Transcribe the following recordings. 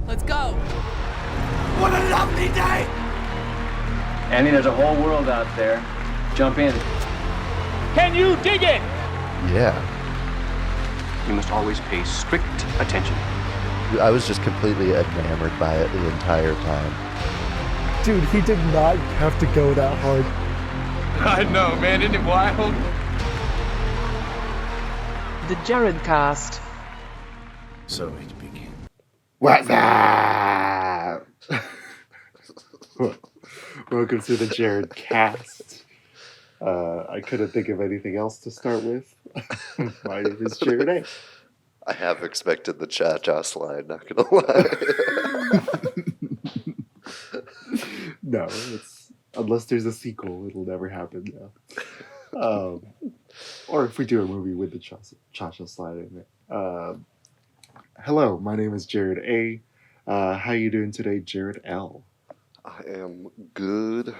Let's go. What a lovely day! Andy, there's a whole world out there. Jump in. Can you dig it? Yeah. You must always pay strict attention. I was just completely enamored by it the entire time. Dude, he did not have to go that hard. I know, man. Isn't it wild? The Jared Cast. So it begins. What's up? Welcome to the Jared Cast. I couldn't think of anything else to start with. My name is Jared A. I have expected the cha-cha slide, not gonna lie. No, it's unless there's a sequel, it'll never happen. No. Or if we do a movie with the cha-cha slide in it. Hello, my name is Jared A. How you doing today, Jared L? I am good.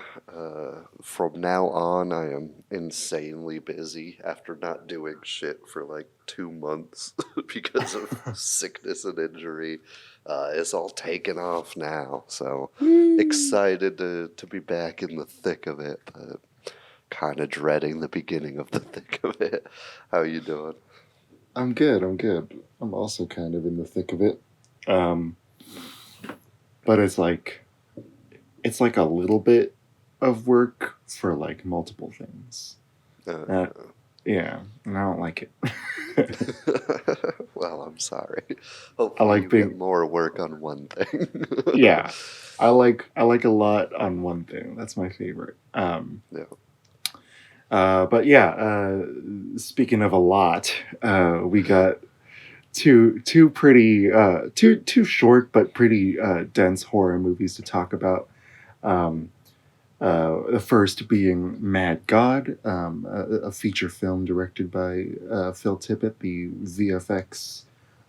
From now on, I am insanely busy after not doing shit for like 2 months because of sickness and injury. It's all taken off now, so excited to be back in the thick of it, but kind of dreading the beginning of the thick of it. How you doing? I'm good. I'm also kind of in the thick of it. But it's like a little bit of work for like multiple things. Yeah, and I don't like it. Well, I'm sorry. Hopefully I like you being get more work on one thing. Yeah, I like a lot on one thing. That's my favorite. Yeah. But yeah, speaking of a lot, we got two pretty two short but pretty dense horror movies to talk about. The first being Mad God, a feature film directed by Phil Tippett, the VFX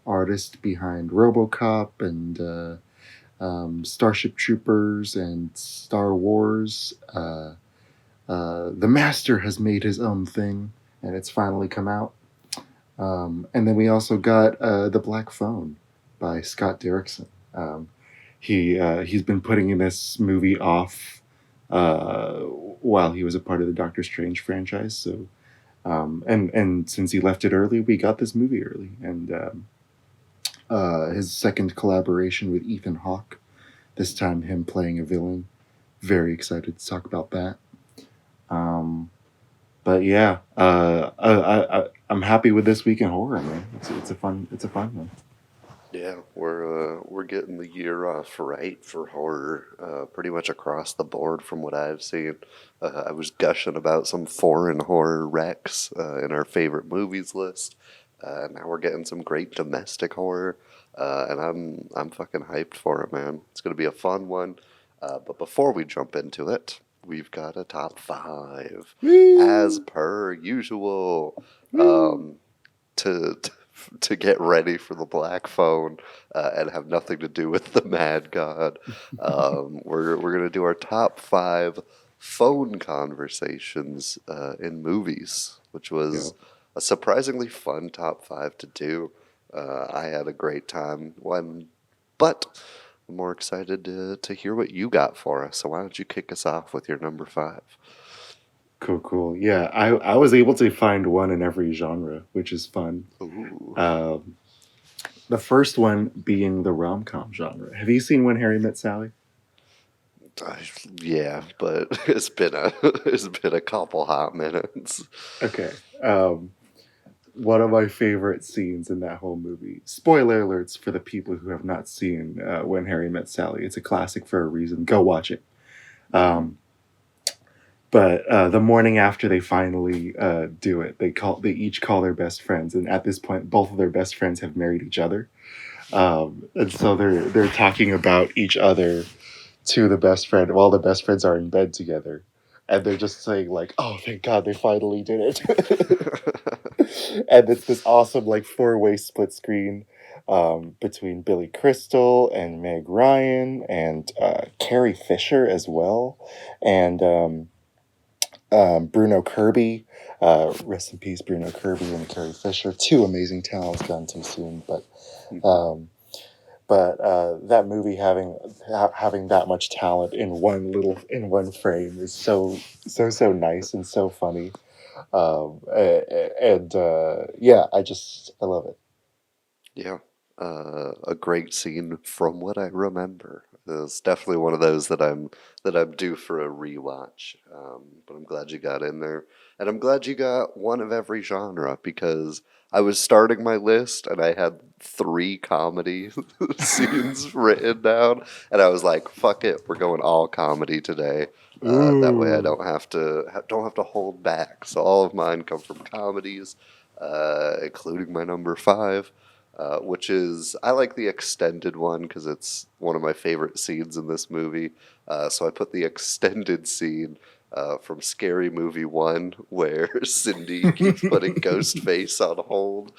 artist behind RoboCop and Starship Troopers and Star Wars. The master has made his own thing, and it's finally come out. And then we also got The Black Phone by Scott Derrickson. He's been putting this movie off while he was a part of the Doctor Strange franchise. So, and since he left it early, we got this movie early. And his second collaboration with Ethan Hawke, this time him playing a villain. Very excited to talk about that. But yeah, I'm happy with this week in horror, man. It's a fun one. Yeah, we're getting the year off right for horror, pretty much across the board from what I've seen. I was gushing about some foreign horror recs in our favorite movies list. Now we're getting some great domestic horror, and I'm fucking hyped for it, man. It's gonna be a fun one. But before we jump into it, we've got a top 5, as per usual. To get ready for the Black Phone and have nothing to do with the Mad God. We're going to do our top 5 phone conversations in movies, which was a surprisingly fun top 5 to do. I had a great time, but I'm more excited to hear what you got for us. So why don't you kick us off with your number 5? Cool. Yeah, I was able to find one in every genre, which is fun. Ooh. The first one being the rom-com genre. Have you seen When Harry Met Sally? Yeah, but it's been a couple hot minutes. Okay. One of my favorite scenes in that whole movie. Spoiler alerts for the people who have not seen When Harry Met Sally. It's a classic for a reason. Go watch it. But the morning after they finally do it, they each call their best friends, and at this point, both of their best friends have married each other, and so they're talking about each other to the best friend while the best friends are in bed together, and they're just saying like, "Oh, thank God, they finally did it!" And it's this awesome like 4-way split screen between Billy Crystal and Meg Ryan and Carrie Fisher as well, and Bruno Kirby, rest in peace, Bruno Kirby and Carrie Fisher. 2 amazing talents gone too soon, but but that movie having that much talent in one frame is so nice and so funny. Yeah, I love it. Yeah, a great scene from what I remember. It's definitely one of those that I'm due for a rewatch. But I'm glad you got in there, and I'm glad you got one of every genre because I was starting my list and I had 3 comedy scenes written down, and I was like, "Fuck it, we're going all comedy today." That way, I Ooh. don't have to hold back. So all of mine come from comedies, including my number 5. Which is, I like the extended one because it's one of my favorite scenes in this movie. So I put the extended scene from Scary Movie 1 where Cindy keeps putting Ghostface on hold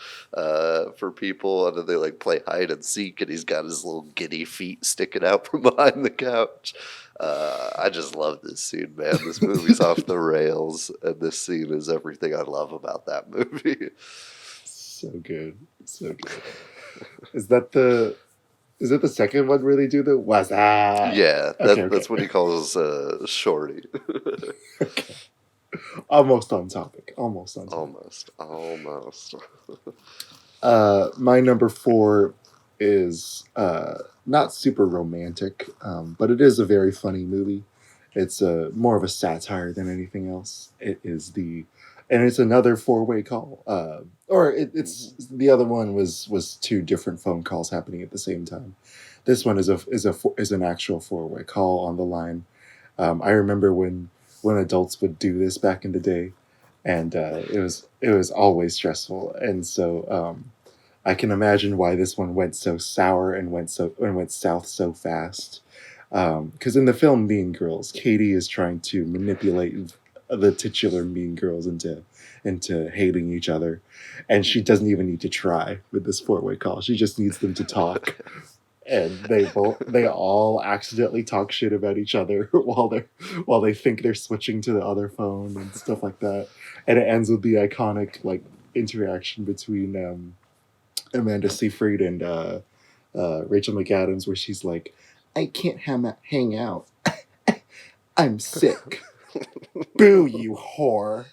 for people, and then they like play hide and seek, and he's got his little giddy feet sticking out from behind the couch. I just love this scene, man. This movie's off the rails, and this scene is everything I love about that movie. So good. So good. Is that the second one where they do the what's that? Yeah, Okay. that's what he calls Shorty. Okay. Almost on topic. Almost. My number 4 is not super romantic, but it is a very funny movie. It's more of a satire than anything else. And it's another 4-way call. It's the other one was 2 different phone calls happening at the same time. This one is an actual 4-way call on the line. I remember when adults would do this back in the day, and it was always stressful. And so I can imagine why this one went so sour and went south so fast. Because in the film Mean Girls, Katie is trying to manipulate the titular Mean Girls into hating each other, and she doesn't even need to try with this 4-way call. She just needs them to talk, and they all accidentally talk shit about each other while they think they're switching to the other phone and stuff like that. And it ends with the iconic like interaction between Amanda Seyfried and Rachel McAdams, where she's like, "I can't hang out. I'm sick." Boo, you whore.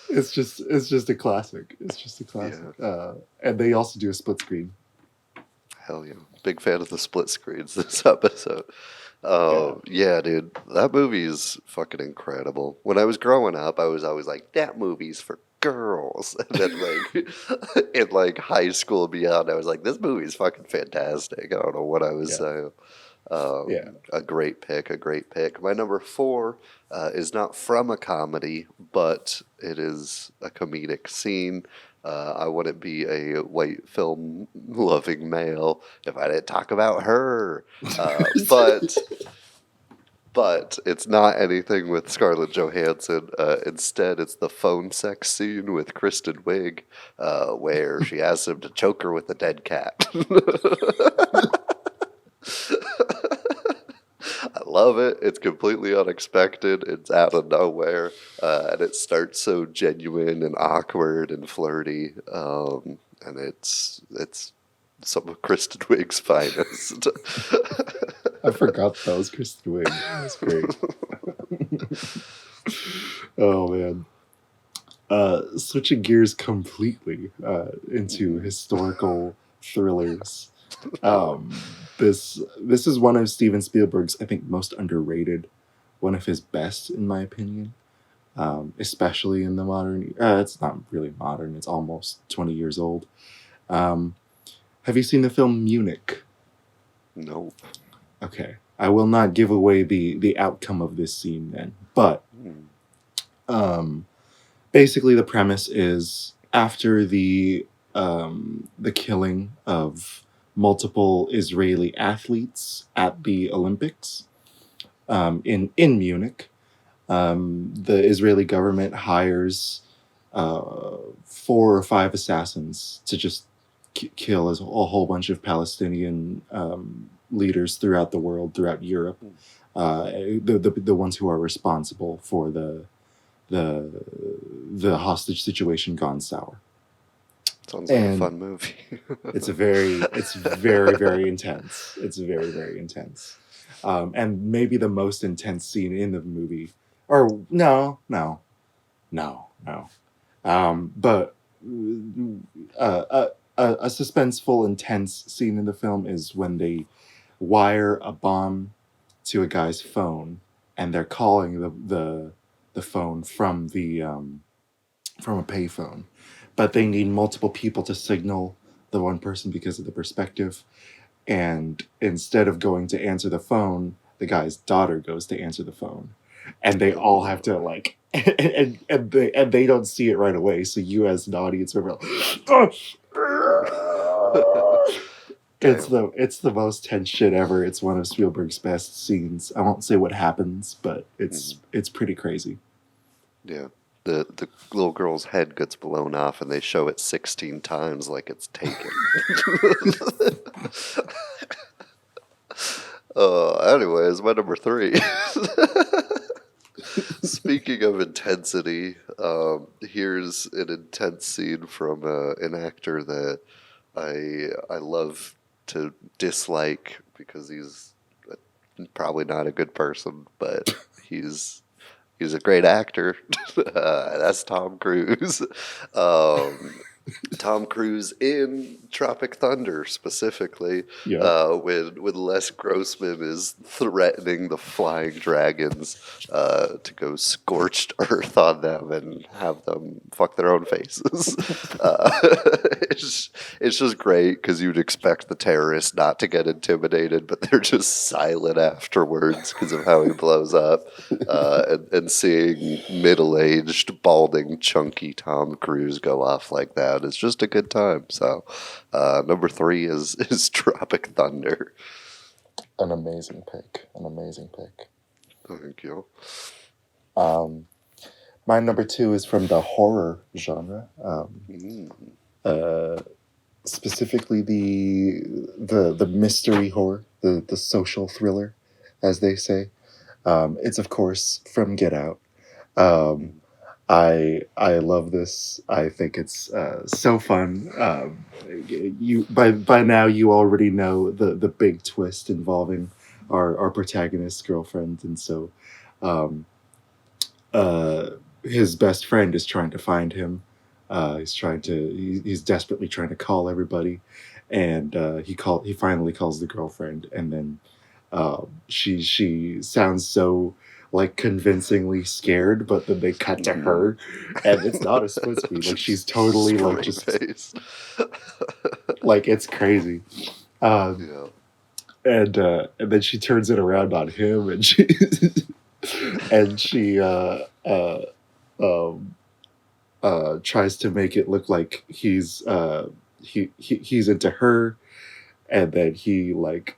It's just a classic. It's just a classic. Yeah. And they also do a split screen. Hell yeah. Big fan of the split screens this episode. Yeah, dude. That movie is fucking incredible. When I was growing up, I was always like, that movie's for girls. And then like in like high school and beyond, I was like, this movie's fucking fantastic. I don't know what I was saying. A great pick. My number 4 is not from a comedy, but it is a comedic scene. I wouldn't be a white film loving male if I didn't talk about her. But it's not anything with Scarlett Johansson. Instead, it's the phone sex scene with Kristen Wiig, where she asks him to choke her with a dead cat. I love it. It's completely unexpected. It's out of nowhere, and it starts so genuine and awkward and flirty. And it's some of Kristen Wiig's finest. I forgot that was Kristen Wiig. That's great. Oh man. Switching gears completely into historical thrillers. This is one of Steven Spielberg's, I think, most underrated, one of his best, in my opinion, especially in the modern. It's not really modern; it's almost 20 years old. Have you seen the film Munich? No. Okay, I will not give away the outcome of this scene then, but basically the premise is after the killing of multiple Israeli athletes at the Olympics in Munich. The Israeli government hires 4 or 5 assassins to just kill a whole bunch of Palestinian leaders throughout the world, throughout Europe. The ones who are responsible for the hostage situation gone sour. Sounds like a And fun movie. it's very, very intense. It's very, very intense. And maybe the most intense scene in the movie. Or no. But a suspenseful, intense scene in the film is when they wire a bomb to a guy's phone, and they're calling the phone from from a payphone, but they need multiple people to signal the one person because of the perspective. And instead of going to answer the phone, the guy's daughter goes to answer the phone, and they all have to like, and they don't see it right away. So you as an audience member, it's the most tense shit ever. It's one of Spielberg's best scenes. I won't say what happens, but it's pretty crazy. Yeah. The little girl's head gets blown off, and they show it 16 times like it's taken. Anyways, my number 3. Speaking of intensity, here's an intense scene from an actor that I love to dislike because he's probably not a good person, but he's a great actor. That's Tom Cruise. Tom Cruise in Tropic Thunder specifically, when Les Grossman is threatening the flying dragons to go scorched earth on them and have them fuck their own faces. It's just great because you'd expect the terrorists not to get intimidated, but they're just silent afterwards because of how he blows up. And seeing middle-aged, balding, chunky Tom Cruise go off like that is just a good time. So, number 3 is Tropic Thunder. An amazing pick. Thank you. My number 2 is from the horror genre. Specifically the mystery horror, the social thriller, as they say. It's of course from Get Out. I love this. I think it's so fun. You by now you already know the big twist involving our protagonist's girlfriend, and so his best friend is trying to find him. He's desperately trying to call everybody, and he finally calls the girlfriend, and then she sounds so like convincingly scared, but then they cut to her, and it's not supposed to be like she's totally like just face. like it's crazy. Yeah. And then she turns it around on him, and she tries to make it look like he's into her, and then he like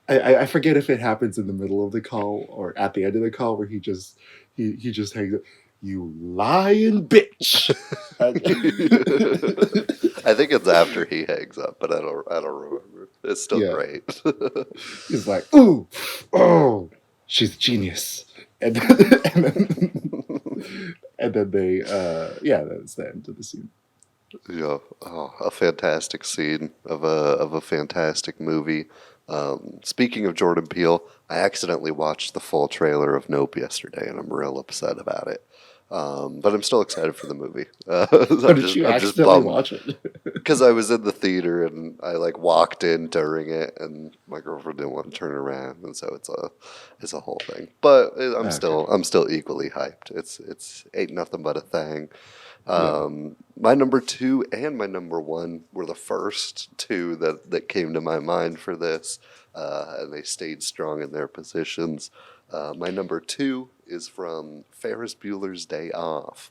I forget if it happens in the middle of the call or at the end of the call where he just hangs up. You lying bitch. I think it's after he hangs up, but I don't remember. It's still great. He's like, ooh, oh, she's a genius, and then they that's the end of the scene. Yeah, a fantastic scene of a fantastic movie. Speaking of Jordan Peele, I accidentally watched the full trailer of Nope yesterday, and I'm real upset about it. But I'm still excited for the movie. Did you accidentally watch it? Because I was in the theater and I like walked in during it, and my girlfriend didn't want to turn around, and so it's a whole thing. But I'm still equally hyped. It's ain't nothing but a thing. My number 2 and my number 1 were the first 2 that came to my mind for this, and they stayed strong in their positions. My number 2 is from Ferris Bueller's Day Off,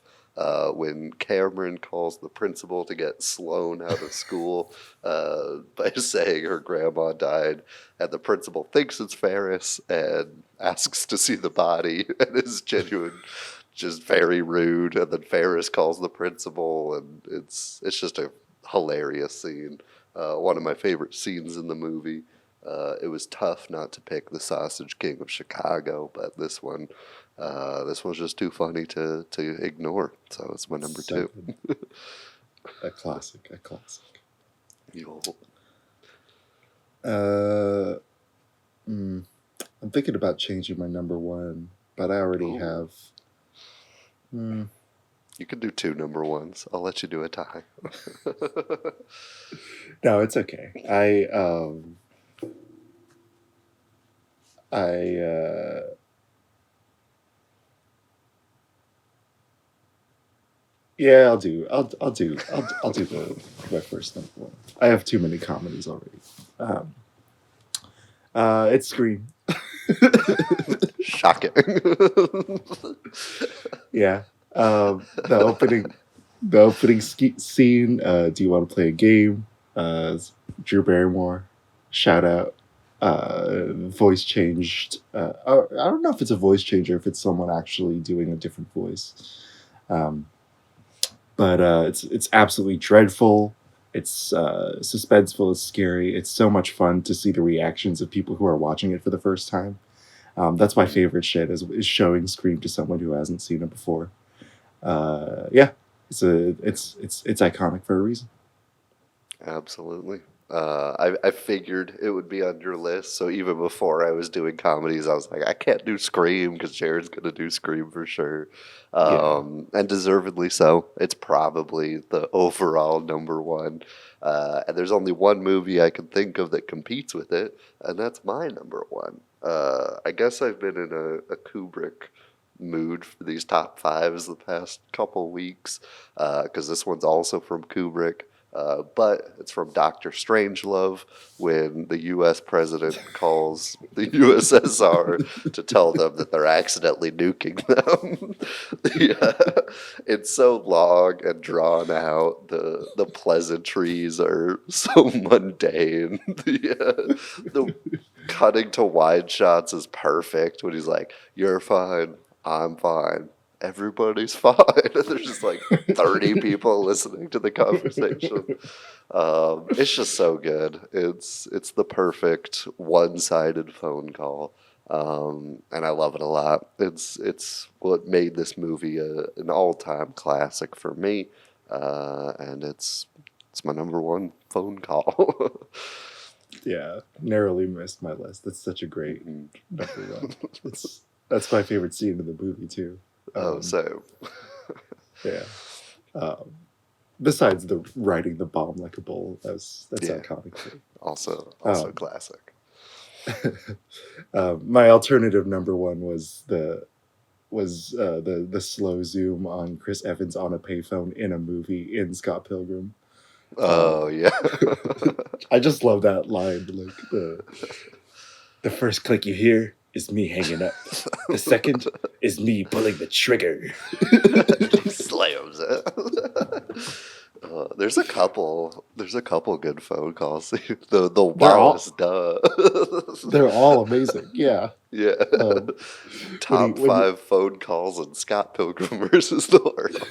when Cameron calls the principal to get Sloane out of school by saying her grandma died, and the principal thinks it's Ferris and asks to see the body, and is genuine. Just very rude, and then Ferris calls the principal, and it's just a hilarious scene. One of my favorite scenes in the movie. It was tough not to pick The Sausage King of Chicago, but this one This was just too funny to ignore, so it's my number So 2. good. A classic. Yo. I'm thinking about changing my number 1, but I already have. You can do 2 number 1s. I'll let you do a tie. No, it's okay. Yeah, I'll do my first number 1. I have too many comedies already. It's Scream. Shocking. Yeah. The opening scene. Do you want to play a game? Drew Barrymore. Shout out. Voice changed. I don't know if it's a voice changer, if it's someone actually doing a different voice. But it's absolutely dreadful. It's suspenseful. It's scary. It's so much fun to see the reactions of people who are watching it for the first time. That's my favorite shit is showing Scream to someone who hasn't seen it before. Yeah, it's iconic for a reason. Absolutely. I figured it would be on your list, so even before I was doing comedies, I was like, I can't do Scream because Jared's going to do Scream for sure. And deservedly so. It's probably the overall number 1. And there's only one movie I can think of that competes with it, and that's my number 1. I guess I've been in a Kubrick mood for these top 5s the past couple weeks, because this one's also from Kubrick. But it's from Dr. Strangelove when the U.S. president calls the USSR to tell them that they're accidentally nuking them. It's so long and drawn out. The pleasantries are so mundane. The cutting to wide shots is perfect when he's like, "You're fine, I'm fine. Everybody's fine." There's just like 30 people listening to the conversation. It's just so good. It's the perfect one-sided phone call, and I love it a lot. It's what made this movie an all-time classic for me, and it's my number 1 phone call. Yeah, narrowly missed my list. That's such a great number 1. That's my favorite scene in the movie too. So Yeah. Besides the riding the bomb like a bull, that's iconic too. Also classic. My alternative number 1 was the slow zoom on Chris Evans on a payphone in a movie in Scott Pilgrim. Oh yeah. I just love that line. Like the first click you hear is me hanging up. The second is me pulling the trigger. He slams it. There's a couple good phone calls. The Wallace, duh. They're all amazing. Yeah. Yeah. Top 5 phone calls in Scott Pilgrim versus the World.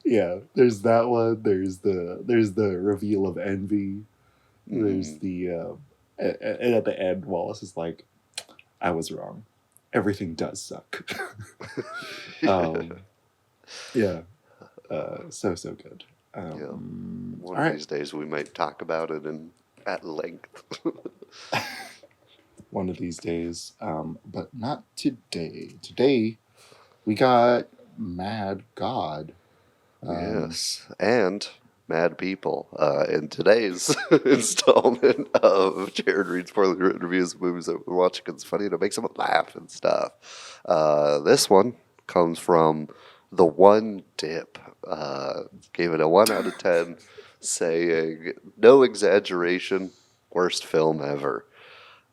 Yeah, there's that one. There's the reveal of envy. There's the and at the end, Wallace is like, "I was wrong. Everything does suck." Yeah, so good. One of these days we might talk about it at length. One of these days, but not today. Today we got Mad God. Yes, and Mad People. In today's installment of Jared Reed's Poorly Written Reviews of movies that we're watching because it's funny and it makes someone laugh and stuff. This one comes from The One Dip. Gave it a 1 out of 10, saying, "No exaggeration, worst film ever.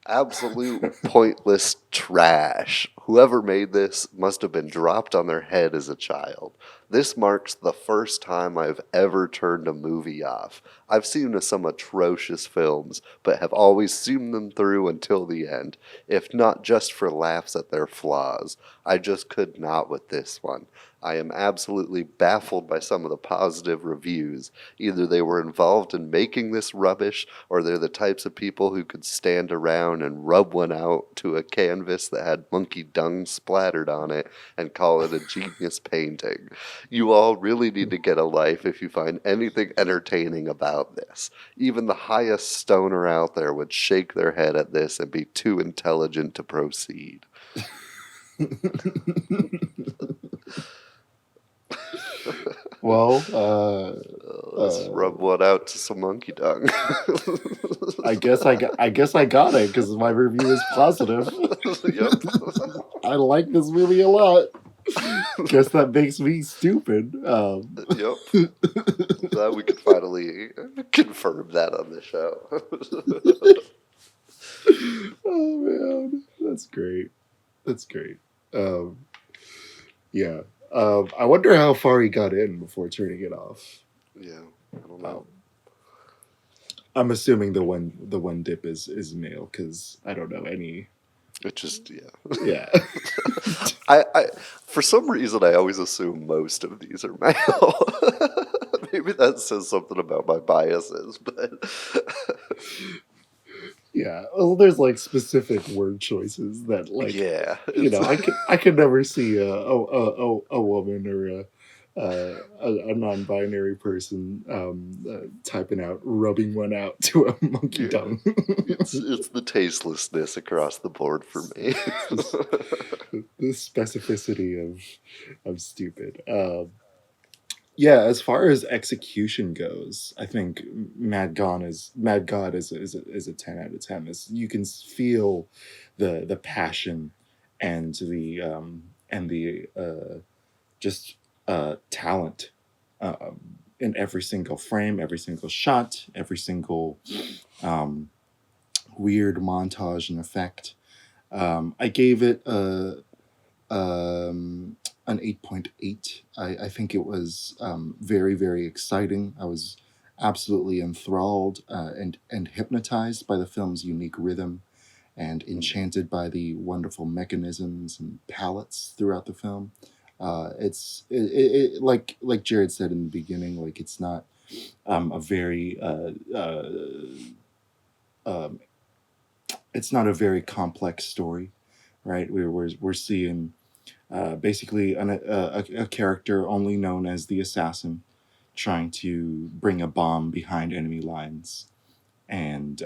Absolute pointless trash. Whoever made this must have been dropped on their head as a child. This marks the first time I've ever turned a movie off. I've seen some atrocious films, but have always seen them through until the end, if not just for laughs at their flaws. I just could not with this one. I am absolutely baffled by some of the positive reviews. Either they were involved in making this rubbish, or they're the types of people who could stand around and rub one out to a canvas that had monkey dung splattered on it and call it a genius painting. You all really need to get a life if you find anything entertaining about this. Even the highest stoner out there would shake their head at this and be too intelligent to proceed. Well, Let's rub one out to some monkey dung. I guess I got it because my review is positive. Yep. I like this movie a lot. Guess that makes me stupid. Yep. Glad we could finally confirm that on the show. Oh man, that's great. That's great. Yeah. I wonder how far he got in before turning it off. Yeah, I don't know. I'm assuming the one dip is male because I don't know any. It just Yeah. I for some reason I always assume most of these are male. Maybe that says something about my biases, but Yeah. Well, there's like specific word choices that like yeah, you know I could never see a woman or a non-binary person typing out rubbing one out to a monkey dung. it's the tastelessness across the board for me. The specificity of stupid. Yeah, as far as execution goes, I think Mad God is a 10 out of 10. You can feel the passion and the just talent in every single frame, every single shot, every single weird montage and effect. I gave it an 8.8. I think it was very, very exciting. I was absolutely enthralled and hypnotized by the film's unique rhythm and enchanted by the wonderful mechanisms and palettes throughout the film. It's like Jared said in the beginning, like it's not a very it's not a very complex story, right? We're seeing basically a character only known as the assassin trying to bring a bomb behind enemy lines, and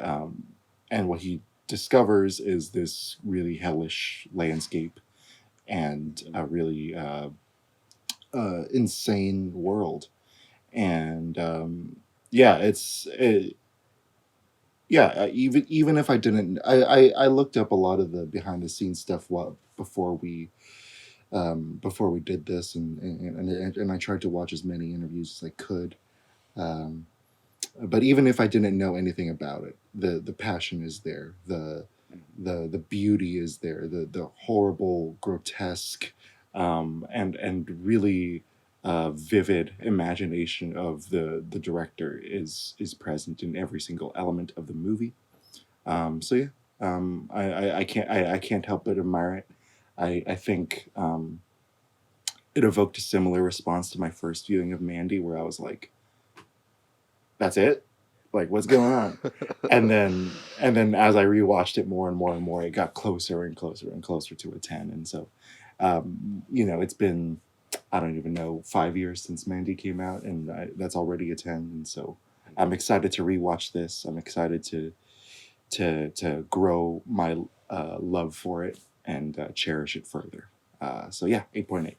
what he discovers is this really hellish landscape and a really insane world, and even if I didn't, I looked up a lot of the behind the scenes stuff before we did this, and I tried to watch as many interviews as I could. But even if I didn't know anything about it, the passion is there, the beauty is there, the horrible, grotesque, and really vivid imagination of the director is present in every single element of the movie. I can't help but admire it. I think it evoked a similar response to my first viewing of Mandy, where I was like, "That's it? Like, what's going on?" and then as I rewatched it more and more and more, it got closer and closer and closer to a 10. And so, it's been, I don't even know, 5 years since Mandy came out, and that's already a 10. And so, I'm excited to rewatch this. I'm excited to grow my love for it and cherish it further. 8.8.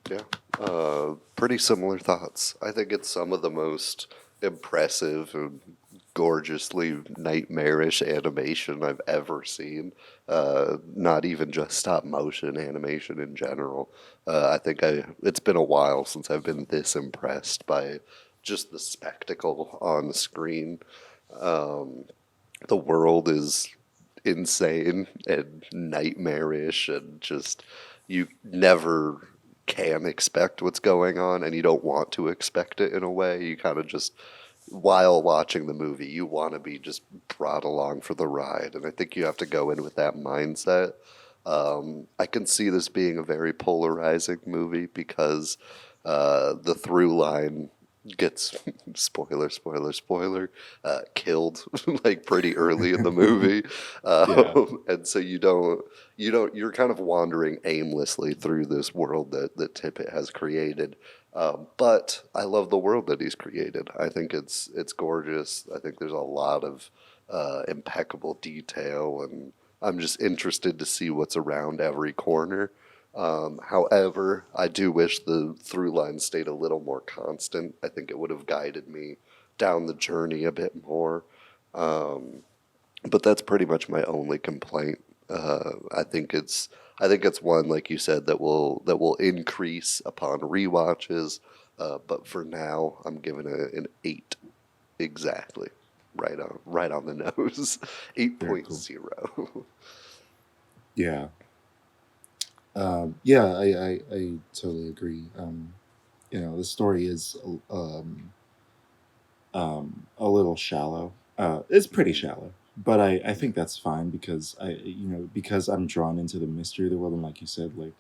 Yeah, pretty similar thoughts. I think it's some of the most impressive and gorgeously nightmarish animation I've ever seen. Not even just stop motion animation in general. I think it's been a while since I've been this impressed by just the spectacle on the screen. The world is insane and nightmarish, and just you never can expect what's going on, and you don't want to expect it in a way. You kind of just, while watching the movie, you want to be just brought along for the ride, and I think you have to go in with that mindset. I can see this being a very polarizing movie because the through line gets spoiler killed like pretty early in the movie. Yeah. And so you're kind of wandering aimlessly through this world that Tippett has created. But I love the world that he's created. I think it's gorgeous. I think there's a lot of impeccable detail, and I'm just interested to see what's around every corner. However, I do wish the through line stayed a little more constant. I think it would have guided me down the journey a bit more. But that's pretty much my only complaint. I think it's one, like you said, that will increase upon rewatches. But for now, I'm giving it an 8 exactly, right on the nose, 8.0. Yeah. Yeah, I totally agree. The story is a little shallow. It's pretty shallow, but I think that's fine because because I'm drawn into the mystery of the world, and like you said, like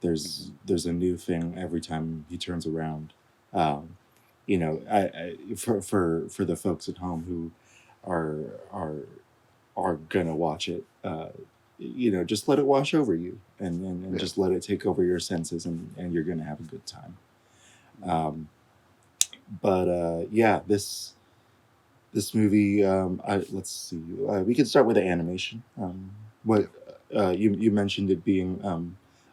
there's a new thing every time he turns around. Um, for the folks at home who are are are gonna watch it, just let it wash over you, and Yeah. just let it take over your senses, and you're gonna have a good time. Um, but yeah, this movie, let's see, we can start with the animation. What you mentioned it being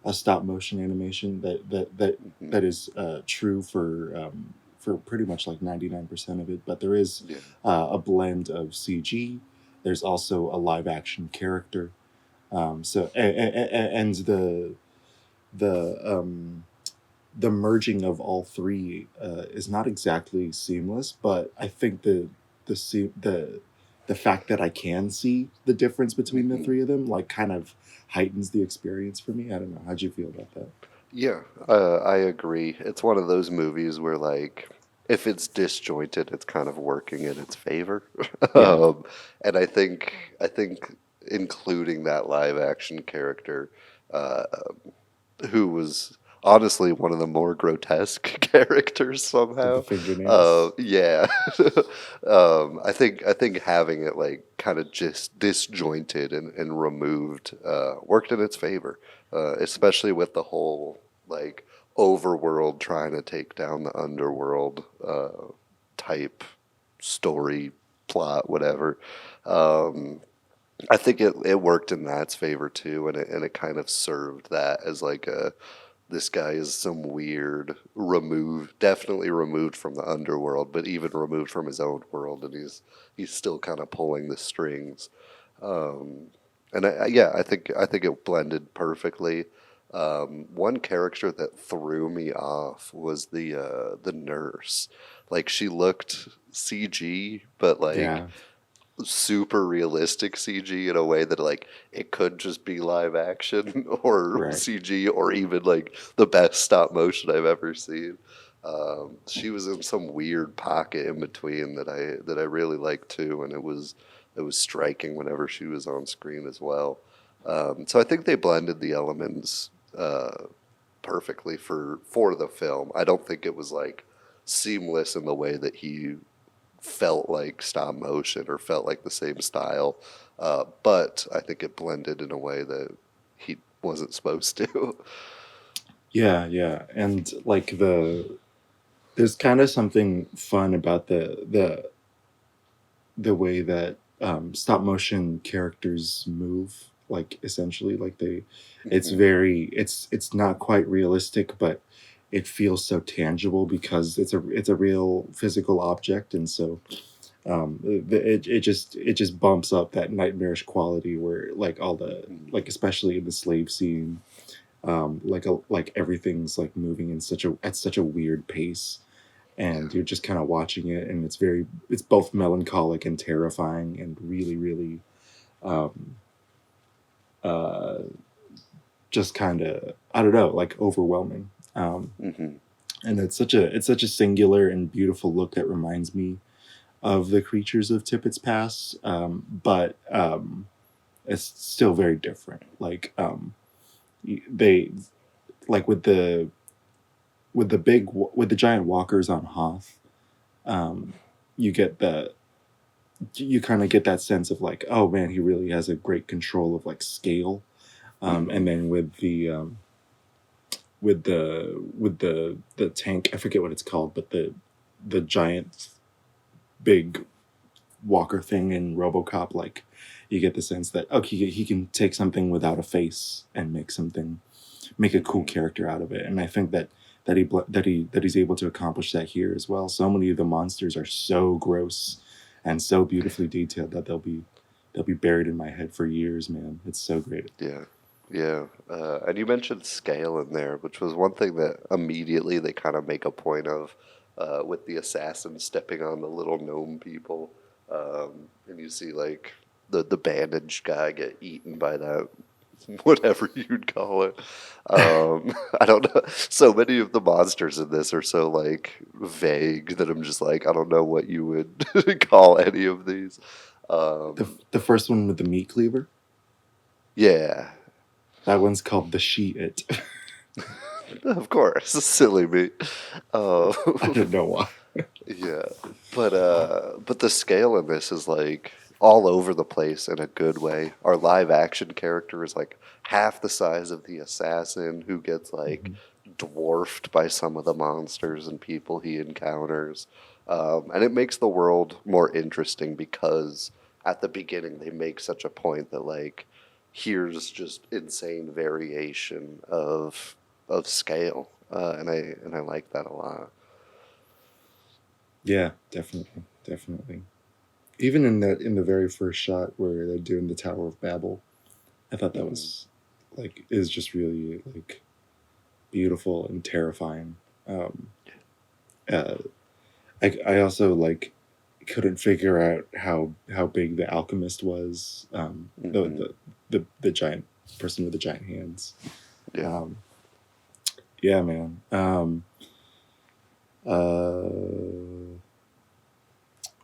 a stop motion animation that is true for pretty much like 99% of it, but there is Yeah. a blend of CG. There's also a live action character. And the the merging of all three is not exactly seamless, but I think the se- the fact that I can see the difference between the Mhm. three of them like kind of heightens the experience for me. I don't know. How'd you feel about that? Yeah, I agree. It's one of those movies where, like, if it's disjointed, it's kind of working in its favor. Yeah. And I think including that live action character, uh, who was honestly one of the more grotesque characters With the somehow. fingernails. Yeah, I think having it like kind of just disjointed and removed worked in its favor, especially with the whole like overworld trying to take down the underworld type story plot, whatever. Um, I think it worked in that's favor too, and it kind of served that as like a this guy is some weird definitely removed from the underworld, but even removed from his own world, and he's still kind of pulling the strings. Um, and yeah, I think it blended perfectly. One character that threw me off was the nurse. Like she looked CG, but like Yeah. super realistic CG in a way that like it could just be live action or Right. CG or even like the best stop motion I've ever seen. She was in some weird pocket in between that I really liked too, and it was striking whenever she was on screen as well. So I think they blended the elements perfectly for the film. I don't think it was like seamless in the way that he felt like stop motion or felt like the same style. But I think it blended in a way that he wasn't supposed to. Yeah, yeah. And like there's kind of something fun about the way that stop motion characters move, like essentially like it's Mhm. very it's not quite realistic, but it feels so tangible because it's a real physical object, and so it just bumps up that nightmarish quality where like all the Mhm. like especially in the slave scene, like everything's like moving in such a at such a weird pace, Yeah. and you're just kind of watching it, and it's both melancholic and terrifying and really really um uh just kind of, I don't know, like overwhelming. Hmm. And it's such a singular and beautiful look that reminds me of the creatures of Tippett's past, but it's still very different. Like they like with the with the giant walkers on Hoth, um, you get the you kind of get that sense of like, oh man, he really has a great control of like scale. And then with the tank, I forget what it's called, but the giant big walker thing in RoboCop, like you get the sense that okay, he can take something without a face and make a cool character out of it. And I think that he's able to accomplish that here as well. So many of the monsters are so gross and so beautifully detailed that they'll be buried in my head for years, man. It's so great. Yeah, yeah. And you mentioned scale in there, which was one thing that immediately they kind of make a point of with the assassin stepping on the little gnome people. And you see, like, the bandaged guy get eaten by that, whatever you'd call it. I don't know. So many of the monsters in this are so, like, vague that I'm just like, I don't know what you would call any of these. The first one with the meat cleaver, Yeah. that one's called the She-It. Of course, silly me. I don't know why. Yeah, but the scale in this is like all over the place in a good way. Our live action character is like half the size of the assassin, who gets like dwarfed by some of the monsters and people he encounters, and it makes the world more interesting because at the beginning they make such a point that like here's just insane variation of scale, and I like that a lot. Yeah, definitely. Even in the very first shot where they're doing the Tower of Babel, I thought that was like is just really like beautiful and terrifying. Uh, I also like couldn't figure out how big the alchemist was. The giant person with the giant hands. Yeah. Yeah, man.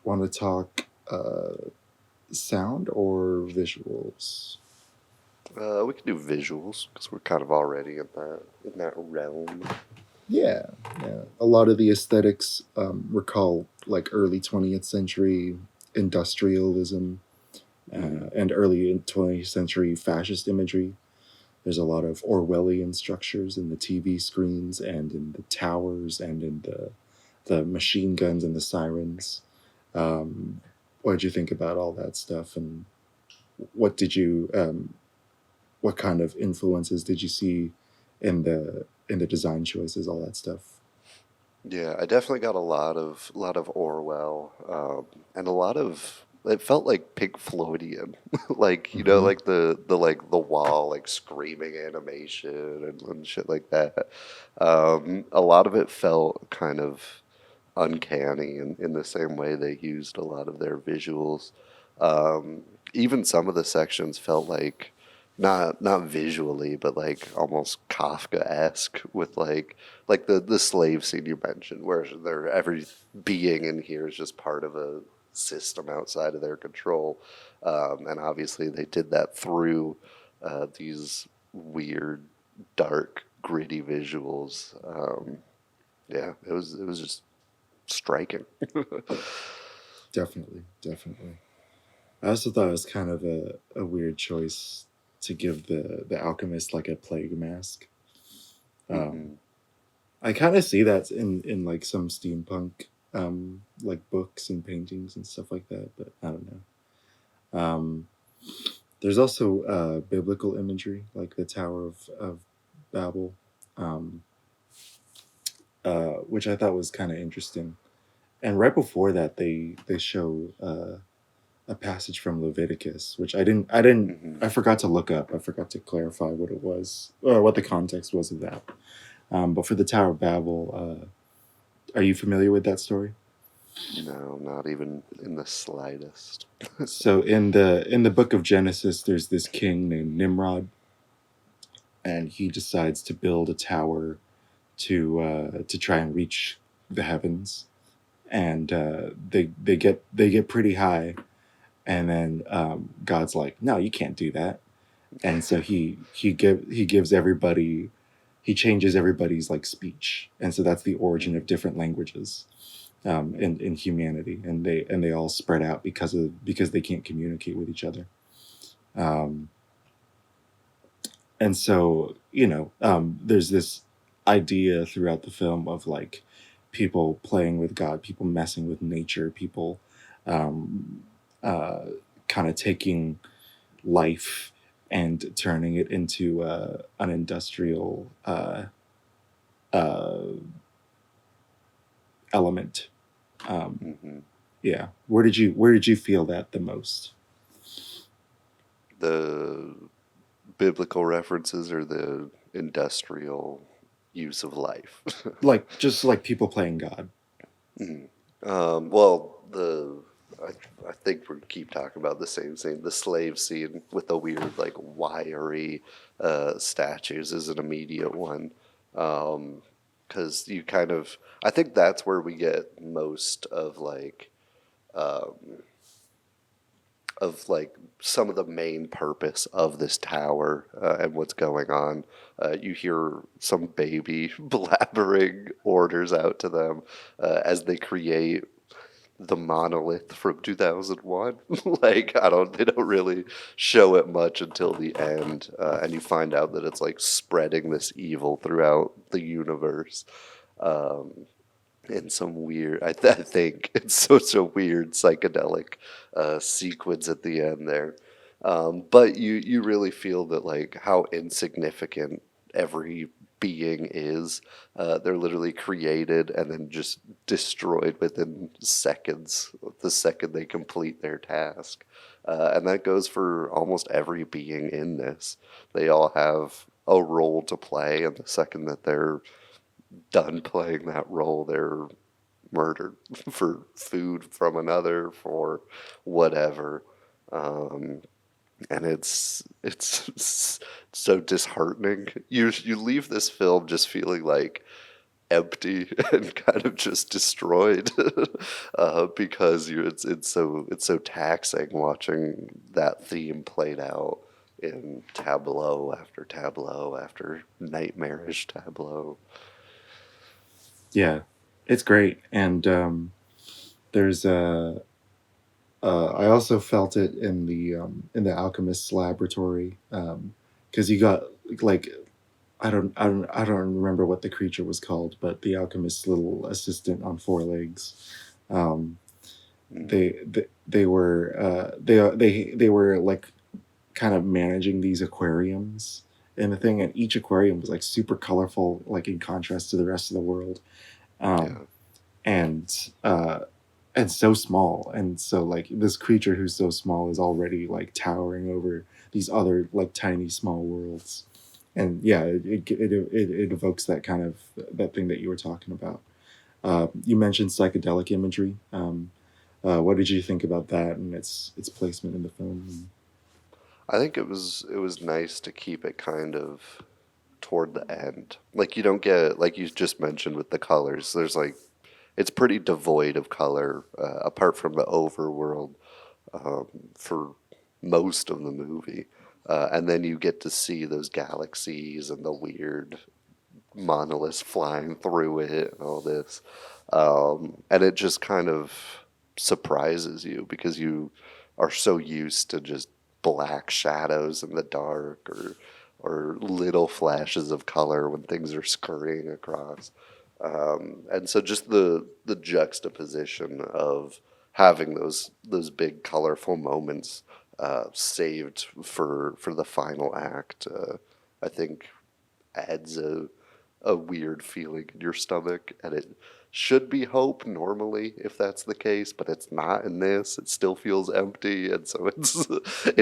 Want to talk sound or visuals? We can do visuals because we're kind of already in that realm. Yeah. A lot of the aesthetics recall like early 20th century industrialism and early 20th century fascist imagery. There's a lot of Orwellian structures in the TV screens and in the towers and in the machine guns and the sirens. What did you think about all that stuff, and what did you what kind of influences did you see in the design choices, all that stuff? Yeah, I definitely got a lot of Orwell, and a lot of it felt like Pink Floydian, like like the wall like screaming animation and shit like that. A lot of it felt kind of uncanny in the same way they used a lot of their visuals. Um, Even some of the sections felt like not visually, but like almost Kafka-esque with like the slave scene you mentioned, where every being in here is just part of a system outside of their control, and obviously they did that through these weird, dark, gritty visuals. Yeah, it was just striking. Definitely. I also thought it was kind of a weird choice to give the alchemist like a plague mask. I kind of see that in like some steampunk like books and paintings and stuff like that, but I don't know. There's also biblical imagery like the Tower of Babel, um, which I thought was kind of interesting. And right before that, they show a passage from Leviticus, which I forgot to look up. I forgot to clarify what it was or what the context was of that. But for the Tower of Babel, are you familiar with that story? No, not even in the slightest. So in the book of Genesis, there's this king named Nimrod, and he decides to build a tower to try and reach the heavens, and they get pretty high, and then God's like, no, you can't do that. And so he gives everybody, he changes everybody's like speech, and so that's the origin of different languages in humanity, and they all spread out because they can't communicate with each other. And so, there's this idea throughout the film of like people playing with God, people messing with nature, people kind of taking life and turning it into an industrial element. Yeah. Where did you feel that the most? The biblical references or the industrial use of life? Just like people playing God. Well, I think we keep talking about the same thing. The slave scene with the weird, like, wiry statues is an immediate one. Because you kind of, I think that's where we get most of some of the main purpose of this tower and what's going on. You hear some baby blabbering orders out to them as they create the monolith from 2001. They don't really show it much until the end, and you find out that it's like spreading this evil throughout the universe. In some weird, I think it's such a weird psychedelic sequence at the end there. But you really feel that, like, how insignificant every being is. They're literally created and then just destroyed within seconds, the second they complete their task. And that goes for almost every being in this. They all have a role to play, and the second that they're done playing that role, they're murdered for food from another, for whatever. And it's so disheartening. You leave this film just feeling like empty and kind of just destroyed because it's so taxing watching that theme played out in tableau after tableau after nightmarish tableau. Yeah, it's great, and there's a. I also felt it in the alchemist's laboratory, because you got like I don't remember what the creature was called, but the alchemist's little assistant on four legs. They were like kind of managing these aquariums and the thing, and each aquarium was like super colorful, like in contrast to the rest of the world. And so small, and so like this creature who's so small is already like towering over these other like tiny small worlds, and yeah, it evokes that kind of that thing that you were talking about. You mentioned psychedelic imagery. What did you think about that and its placement in the film? I think it was nice to keep it kind of toward the end. Like, you don't get, like you just mentioned with the colors, there's like, it's pretty devoid of color apart from the overworld for most of the movie. And then you get to see those galaxies and the weird monoliths flying through it and all this. And it just kind of surprises you because you are so used to just black shadows in the dark or little flashes of color when things are scurrying across. And so just the juxtaposition of having those big colorful moments saved for the final act, I think adds a weird feeling in your stomach, and it should be hope normally if that's the case, but it's not in this. It still feels empty, and so it's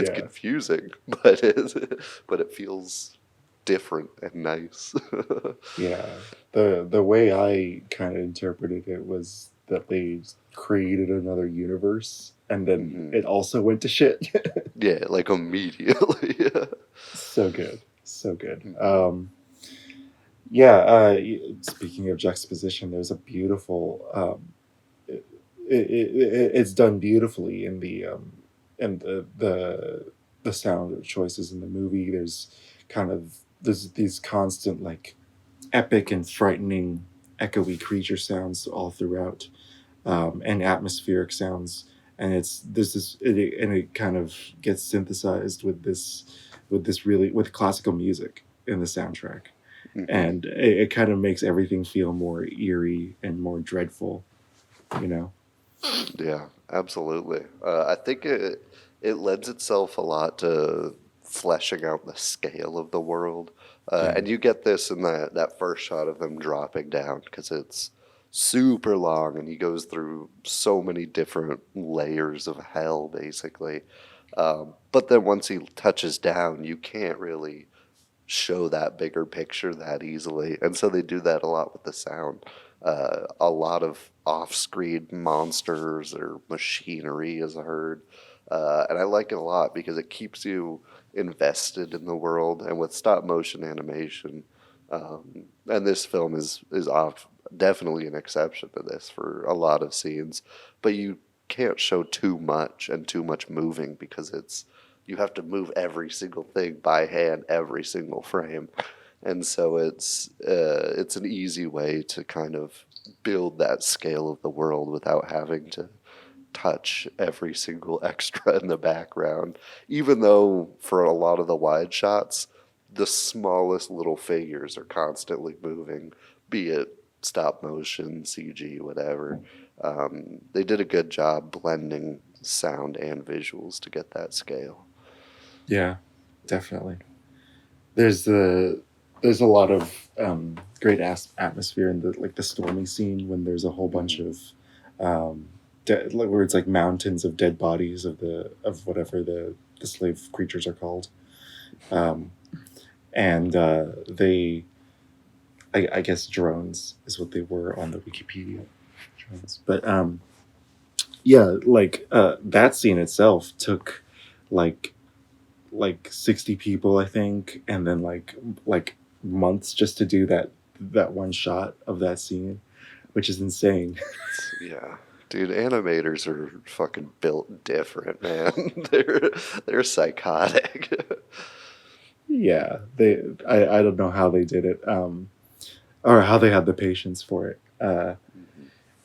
confusing, but it feels different and nice. Yeah, the way I kind of interpreted it was that they created another universe, and then it also went to shit. Yeah, like immediately. So good, so good. Yeah. Speaking of juxtaposition, there's a beautiful. It's done beautifully in the the sound choices in the movie. There's these constant like epic and frightening echoey creature sounds all throughout, and atmospheric sounds, and it kind of gets synthesized with with classical music in the soundtrack, and it kind of makes everything feel more eerie and more dreadful, you know. Yeah, absolutely. I think it lends itself a lot to fleshing out the scale of the world, and you get this in that first shot of them dropping down because it's super long and he goes through so many different layers of hell, basically. But then once he touches down, you can't really show that bigger picture that easily, and so they do that a lot with the sound. A lot of off-screen monsters or machinery is heard, and I like it a lot because it keeps you invested in the world. And with stop motion animation, and this film is definitely an exception to this for a lot of scenes, but you can't show too much and too much moving because you have to move every single thing by hand every single frame. And so it's an easy way to kind of build that scale of the world without having to touch every single extra in the background, even though for a lot of the wide shots the smallest little figures are constantly moving, be it stop motion, CG, whatever. They did a good job blending sound and visuals to get that scale. Yeah, definitely. There's a lot of great atmosphere in the stormy scene when there's a whole bunch of where it's like mountains of dead bodies of whatever the slave creatures are called, and I guess drones is what they were on the Wikipedia. Drones, but yeah, that scene itself took like 60 people, I think, and then like months just to do that one shot of that scene, which is insane. Yeah, dude, animators are fucking built different, man. They're psychotic. Yeah, I don't know how they did it, or how they had the patience for it.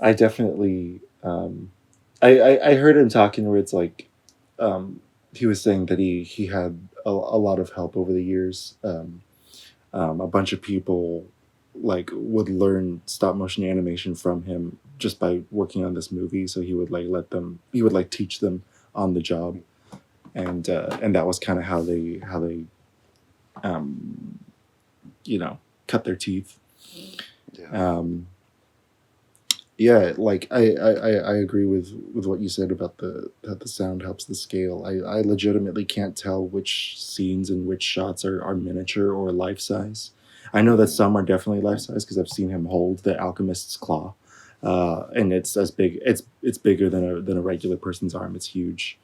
I definitely I heard him talking where it's like he was saying that he had a lot of help over the years. A bunch of people like would learn stop motion animation from him just by working on this movie. So he would teach them on the job, and that was kind of how they cut their teeth. Yeah. Yeah, like I agree with what you said about that the sound helps the scale. I legitimately can't tell which scenes and which shots are miniature or life size. I know that some are definitely life size because I've seen him hold the alchemist's claw, and it's as big. It's bigger than a regular person's arm. It's huge,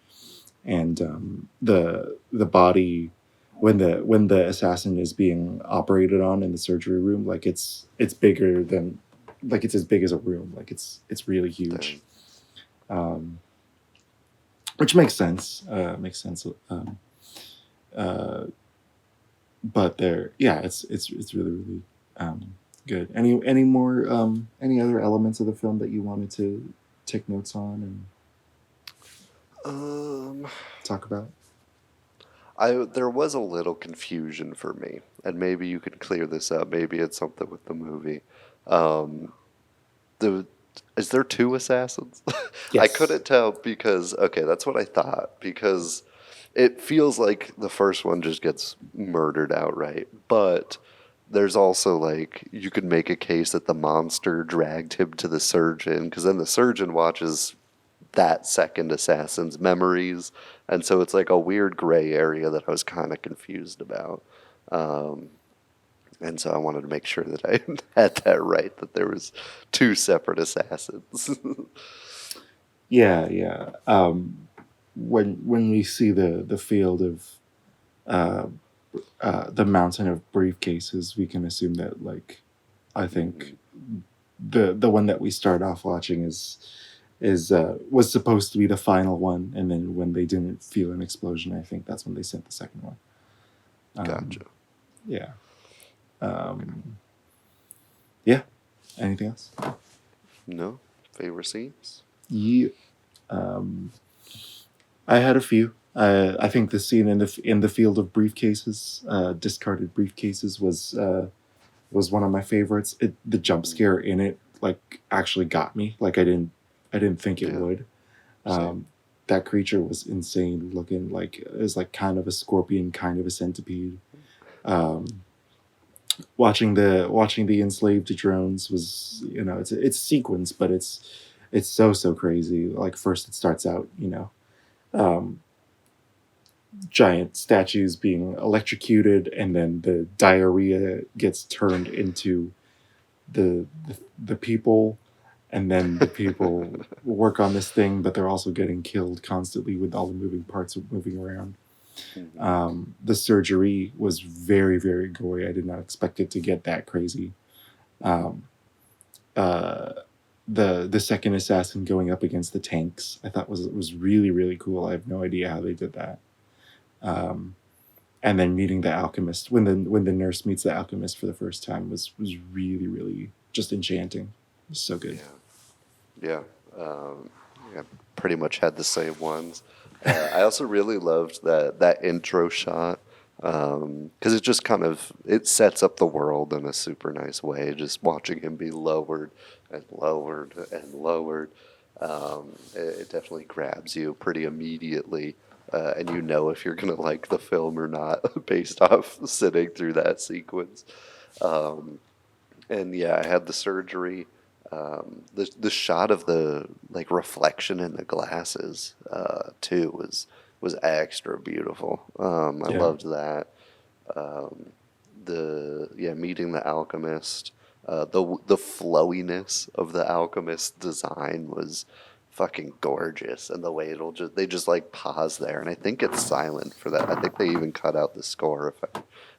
and the body when the assassin is being operated on in the surgery room, like it's bigger than. Like it's as big as a room. Like it's really huge, which makes sense. But it's really good. Any more any other elements of the film that you wanted to take notes on and talk about? There was a little confusion for me, and maybe you could clear this up. Maybe it's something with the movie. Is there two assassins? Yes. I couldn't tell because that's what I thought, because it feels like the first one just gets murdered outright, but there's also like you could make a case that the monster dragged him to the surgeon, because then the surgeon watches that second assassin's memories, and so it's like a weird gray area that I was kind of confused about. And so I wanted to make sure that I had that right, that there was two separate assassins. Yeah. When we see the field of the mountain of briefcases, we can assume that, like, I think the one that we start off watching is is was supposed to be the final one, and then when they didn't feel an explosion, I think that's when they sent the second one. Gotcha. Yeah. Yeah. Anything else? No? Favorite scenes? Yeah. I had a few. I think the scene in the field of briefcases, discarded briefcases, was one of my favorites. The jump scare in it like actually got me. Like I didn't think it Yeah. would. Same. That creature was insane looking. Like it was like kind of a scorpion, kind of a centipede. Watching the enslaved drones was, it's sequence, but it's so crazy. Like first it starts out, giant statues being electrocuted, and then the diarrhea gets turned into the people, and then the people work on this thing, but they're also getting killed constantly with all the moving parts moving around. The surgery was very, very gory. I did not expect it to get that crazy. The second assassin going up against the tanks, I thought was really, really cool. I have no idea how they did that. And then meeting the alchemist, when the nurse meets the alchemist for the first time, was really, really just enchanting. It was so good. Yeah. Yeah, pretty much had the same ones. I also really loved that intro shot, because it just kind of it sets up the world in a super nice way. Just watching him be lowered and lowered and lowered, it definitely grabs you pretty immediately, and you know if you're gonna like the film or not based off sitting through that sequence. And yeah, I had the surgery. The shot of the like reflection in the glasses too was extra beautiful. I Yeah. loved that. Meeting the alchemist, the flowiness of the alchemist design was fucking gorgeous, and the way they just like pause there, and I think it's silent for that. I think they even cut out the score if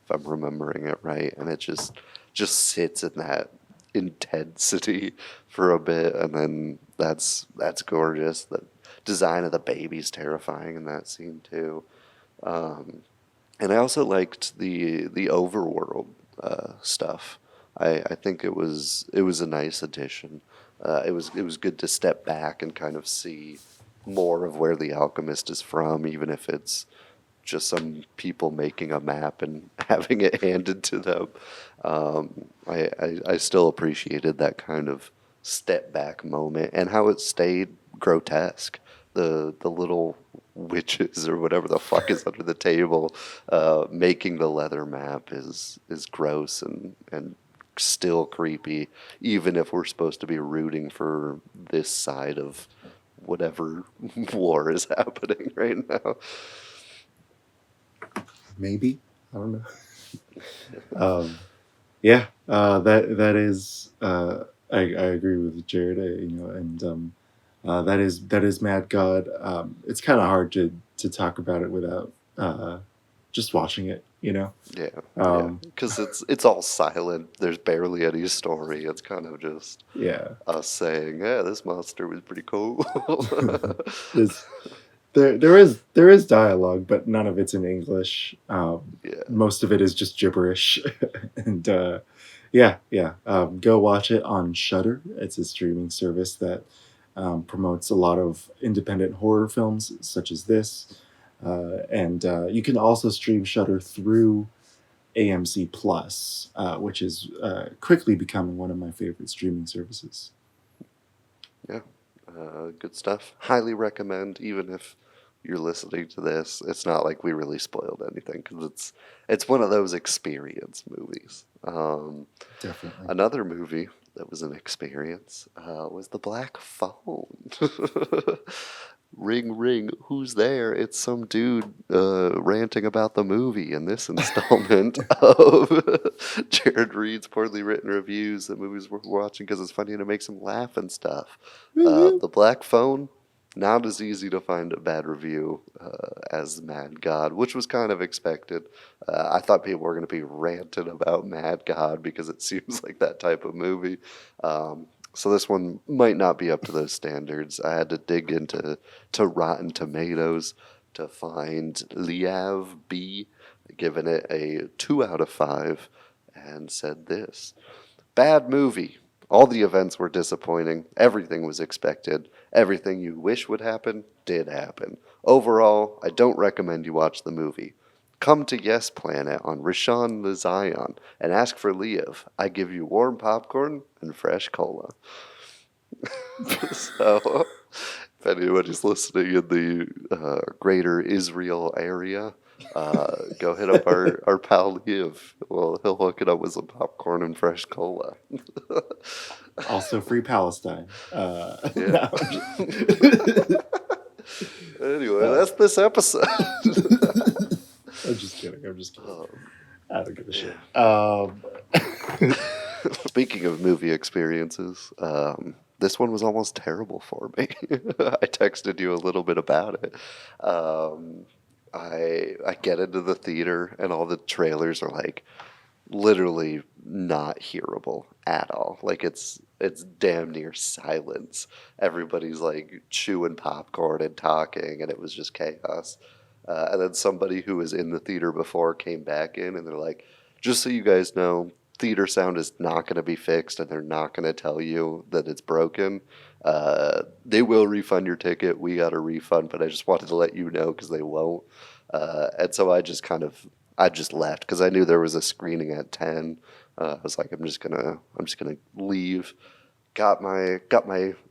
I'm remembering it right, and it just sits in that intensity for a bit, and then that's gorgeous. The design of the baby's terrifying in that scene too, and I also liked the overworld stuff. I think it was a nice addition. It was good to step back and kind of see more of where the alchemist is from, even if it's just some people making a map and having it handed to them. I still appreciated that kind of step back moment, and how it stayed grotesque. The little witches or whatever the fuck is under the table making the leather map is gross and still creepy, even if we're supposed to be rooting for this side of whatever war is happening right now. Maybe, I don't know. Yeah, that is. I agree with Jared. And that is Mad God. It's kind of hard to talk about it without just watching it. Yeah, because it's all silent. There's barely any story. It's kind of just us saying, "Yeah, this monster was pretty cool." There is dialogue, but none of it's in English. Yeah. Most of it is just gibberish, and go watch it on Shudder. It's a streaming service that promotes a lot of independent horror films such as this, and you can also stream Shudder through AMC Plus, which is quickly becoming one of my favorite streaming services. Yeah, good stuff. Highly recommend, even if you're listening to this. It's not like we really spoiled anything, because it's one of those experience movies. Definitely. Another movie that was an experience was The Black Phone. Ring, ring, who's there? It's some dude ranting about the movie in this installment of Jared Reed's poorly written reviews of movies we're watching because it's funny and it makes him laugh and stuff. The Black Phone, not as easy to find a bad review as Mad God, which was kind of expected. I thought people were going to be ranting about Mad God because it seems like that type of movie. So this one might not be up to those standards. I had to dig into Rotten Tomatoes to find Liav B, giving it a 2 out of 5, and said this. Bad movie. All the events were disappointing. Everything was expected. Everything you wish would happen did happen. Overall, I don't recommend you watch the movie. Come to Yes Planet on Rishon LeZion and ask for Liev. I give you warm popcorn and fresh cola. So, if anybody's listening in the greater Israel area, go hit up our pal Liev. Well, he'll hook it up with some popcorn and fresh cola. Also, free Palestine. Yeah. Anyway, that's this episode. I'm just kidding. I don't give a shit. Speaking of movie experiences, this one was almost terrible for me. I texted you a little bit about it. I get into the theater and all the trailers are like literally not hearable at all. Like it's damn near silence. Everybody's like chewing popcorn and talking, and it was just chaos. And then somebody who was in the theater before came back in, and they're like, just so you guys know, theater sound is not going to be fixed, and they're not going to tell you that it's broken. They will refund your ticket. We got a refund, but I just wanted to let you know because they won't. And so I just left because I knew there was a screening at 10. I was like, I'm just gonna leave. Got my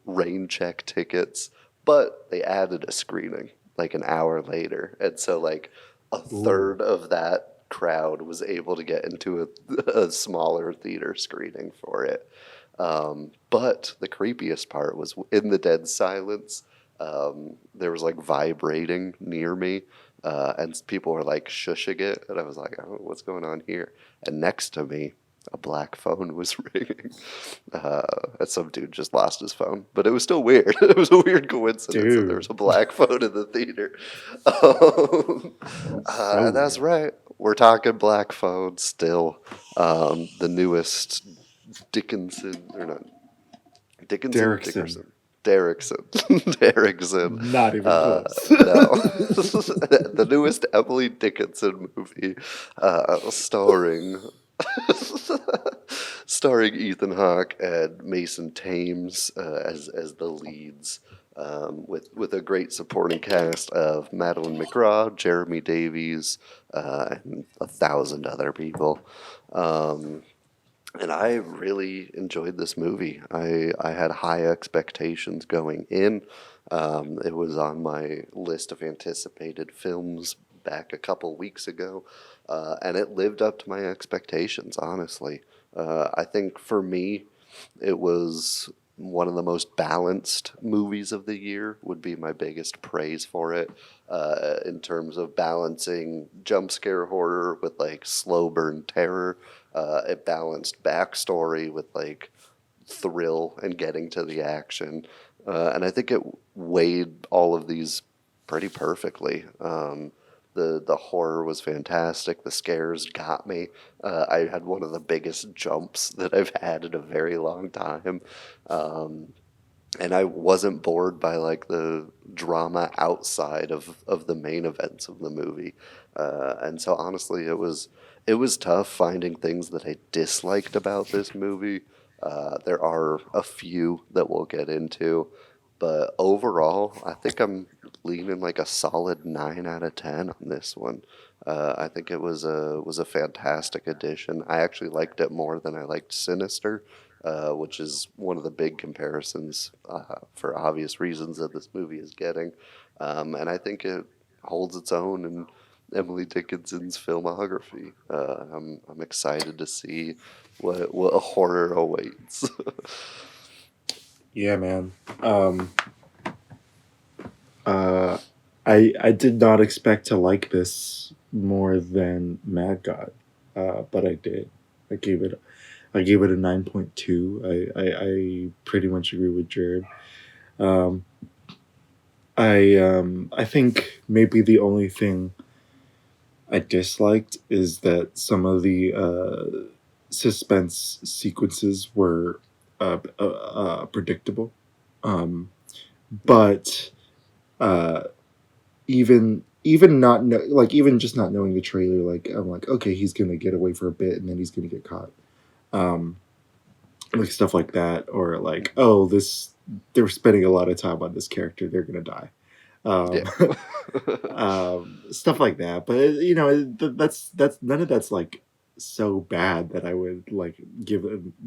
rain check tickets, but they added a screening like an hour later, and so like a third of that crowd was able to get into a smaller theater screening for it. But the creepiest part was in the dead silence. There was like vibrating near me, and people were like shushing it, and I was like, oh, what's going on here? And next to me, a black phone was ringing. And some dude just lost his phone, but it was still weird. It was a weird coincidence that there was a black phone in the theater. That's right. We're talking black phones still. The newest Dickinson, or not Dickinson? Derrickson. Derrickson. Not even close. No. The newest Emily Dickinson movie, starring Ethan Hawke and Mason Thames as the leads, with a great supporting cast of Madeline McGraw, Jeremy Davies, and 1,000 other people. And I really enjoyed this movie. I had high expectations going in. It was on my list of anticipated films back a couple weeks ago, and it lived up to my expectations, honestly. I think for me, it was one of the most balanced movies of the year, would be my biggest praise for it, in terms of balancing jump scare horror with like slow burn terror. It balanced backstory with like thrill and getting to the action. And I think it weighed all of these pretty perfectly. The horror was fantastic. The scares got me. I had one of the biggest jumps that I've had in a very long time. And I wasn't bored by like the drama outside of the main events of the movie. And so honestly, it was tough finding things that I disliked about this movie. There are a few that we'll get into, but overall, I think I'm leaning like a solid 9 out of 10 on this one. I think it was a fantastic addition. I actually liked it more than I liked Sinister, which is one of the big comparisons, for obvious reasons, that this movie is getting. And I think it holds its own in Emily Dickinson's filmography. I'm excited to see what a horror awaits. Yeah, man. I did not expect to like this more than Mad God, but I did. I gave it a 9.2. I pretty much agree with Jared. I think maybe the only thing I disliked is that some of the suspense sequences were predictable. But even not even just not knowing the trailer, like I'm like, okay, he's gonna get away for a bit and then he's gonna get caught. Like stuff like that, or like, oh, they're spending a lot of time on this character, they're gonna die. Yeah. Stuff like that. But that's none of that's like so bad that I would like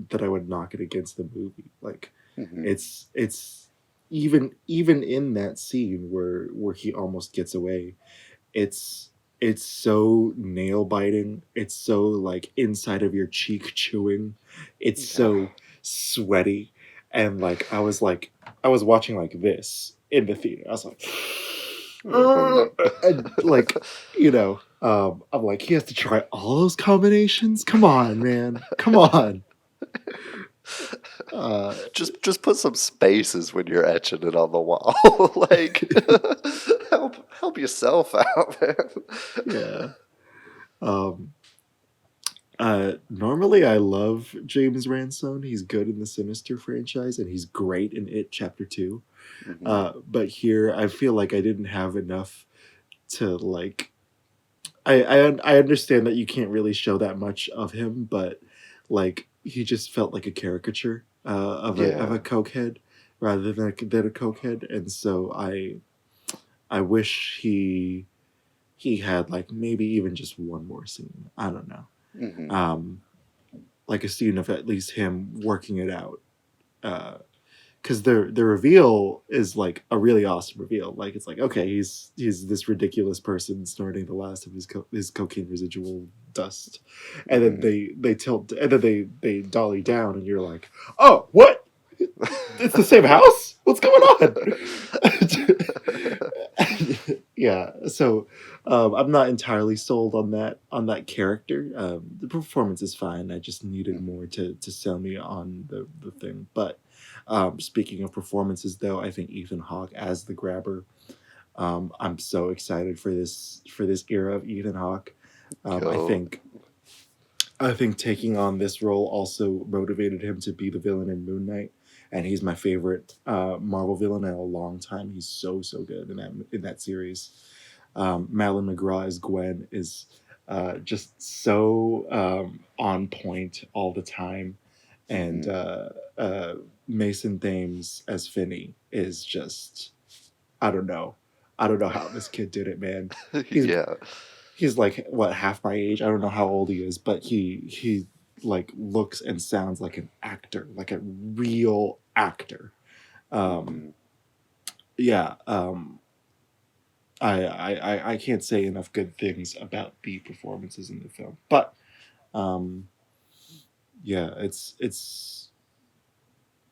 that I would knock it against the movie. Like Mhm. it's even in that scene where he almost gets away, it's so nail biting. It's so like inside of your cheek chewing. It's so sweaty, and like I was watching like this in the theater. I was like, and, like I'm like, he has to try all those combinations. Come on, man. Come on. Just put some spaces when you're etching it on the wall. Like, help yourself out, man. Yeah. Normally I love James Ransone. He's good in the Sinister franchise, and he's great in It Chapter 2. But here I feel like I didn't have enough to like. I understand that you can't really show that much of him, but like he just felt like a caricature of a cokehead rather than a cokehead, and so I wish he had like maybe even just one more scene. I don't know. Like a scene of at least him working it out. Because the reveal is like a really awesome reveal. Like it's like, okay, he's this ridiculous person snorting the last of his cocaine residual dust, and then they tilt, and then they dolly down, and you're like, oh, what? It's the same house? What's going on? Yeah, so I'm not entirely sold on that character. The performance is fine. I just needed more to sell me on the thing. But speaking of performances, though, I think Ethan Hawke as the Grabber. I'm so excited for this era of Ethan Hawke. I think taking on this role also motivated him to be the villain in Moon Knight, and he's my favorite Marvel villain in a long time. He's so good in that series. Madeline McGraw as Gwen is just so on point all the time, and Mason Thames as Finney is just I don't know how this kid did it, man. He's like what, half my age. I don't know how old he is, but he like looks and sounds like an actor, like a real actor. Yeah. I can't say enough good things about the performances in the film, but yeah, it's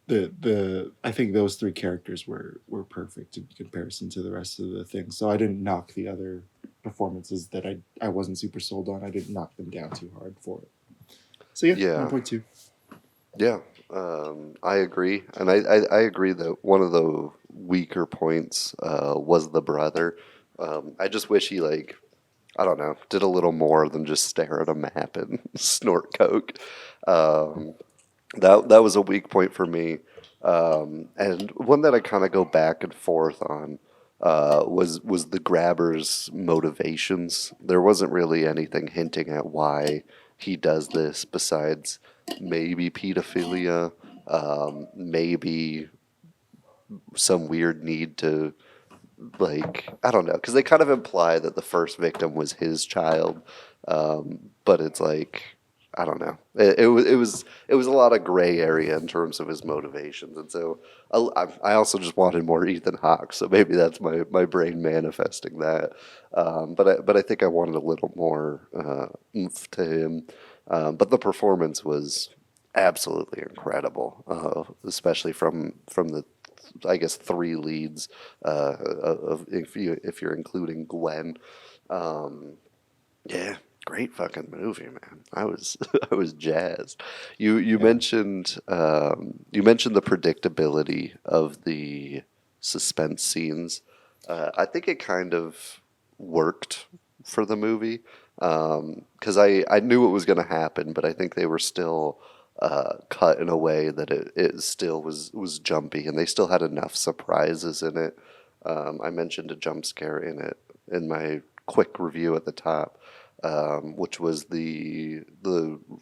the I think those three characters were perfect in comparison to the rest of the thing. So I didn't knock the other performances that I wasn't super sold on. I didn't knock them down too hard for it. So yeah. 1.2. Yeah, I agree, and I agree that one of the weaker points was the brother. I just wish he like, I don't know, did a little more than just stare at a map and snort coke. That was a weak point for me, and one that I kind of go back and forth on was the grabber's motivations. There wasn't really anything hinting at why he does this besides maybe pedophilia, maybe some weird need to, like, I don't know, because they kind of imply that the first victim was his child, but it's like, I don't know. It was a lot of gray area in terms of his motivations, and so I also just wanted more Ethan Hawke. So maybe that's my brain manifesting that. But I think I wanted a little more oomph to him. But the performance was absolutely incredible, especially from the, I guess, three leads of if you're including Gwen. Yeah, great fucking movie, man. I was I was jazzed. You mentioned the predictability of the suspense scenes. I think it kind of worked for the movie because I knew what was going to happen, but I think they were still cut in a way that it still was jumpy, and they still had enough surprises in it. I mentioned a jump scare in it in my quick review at the top, which was the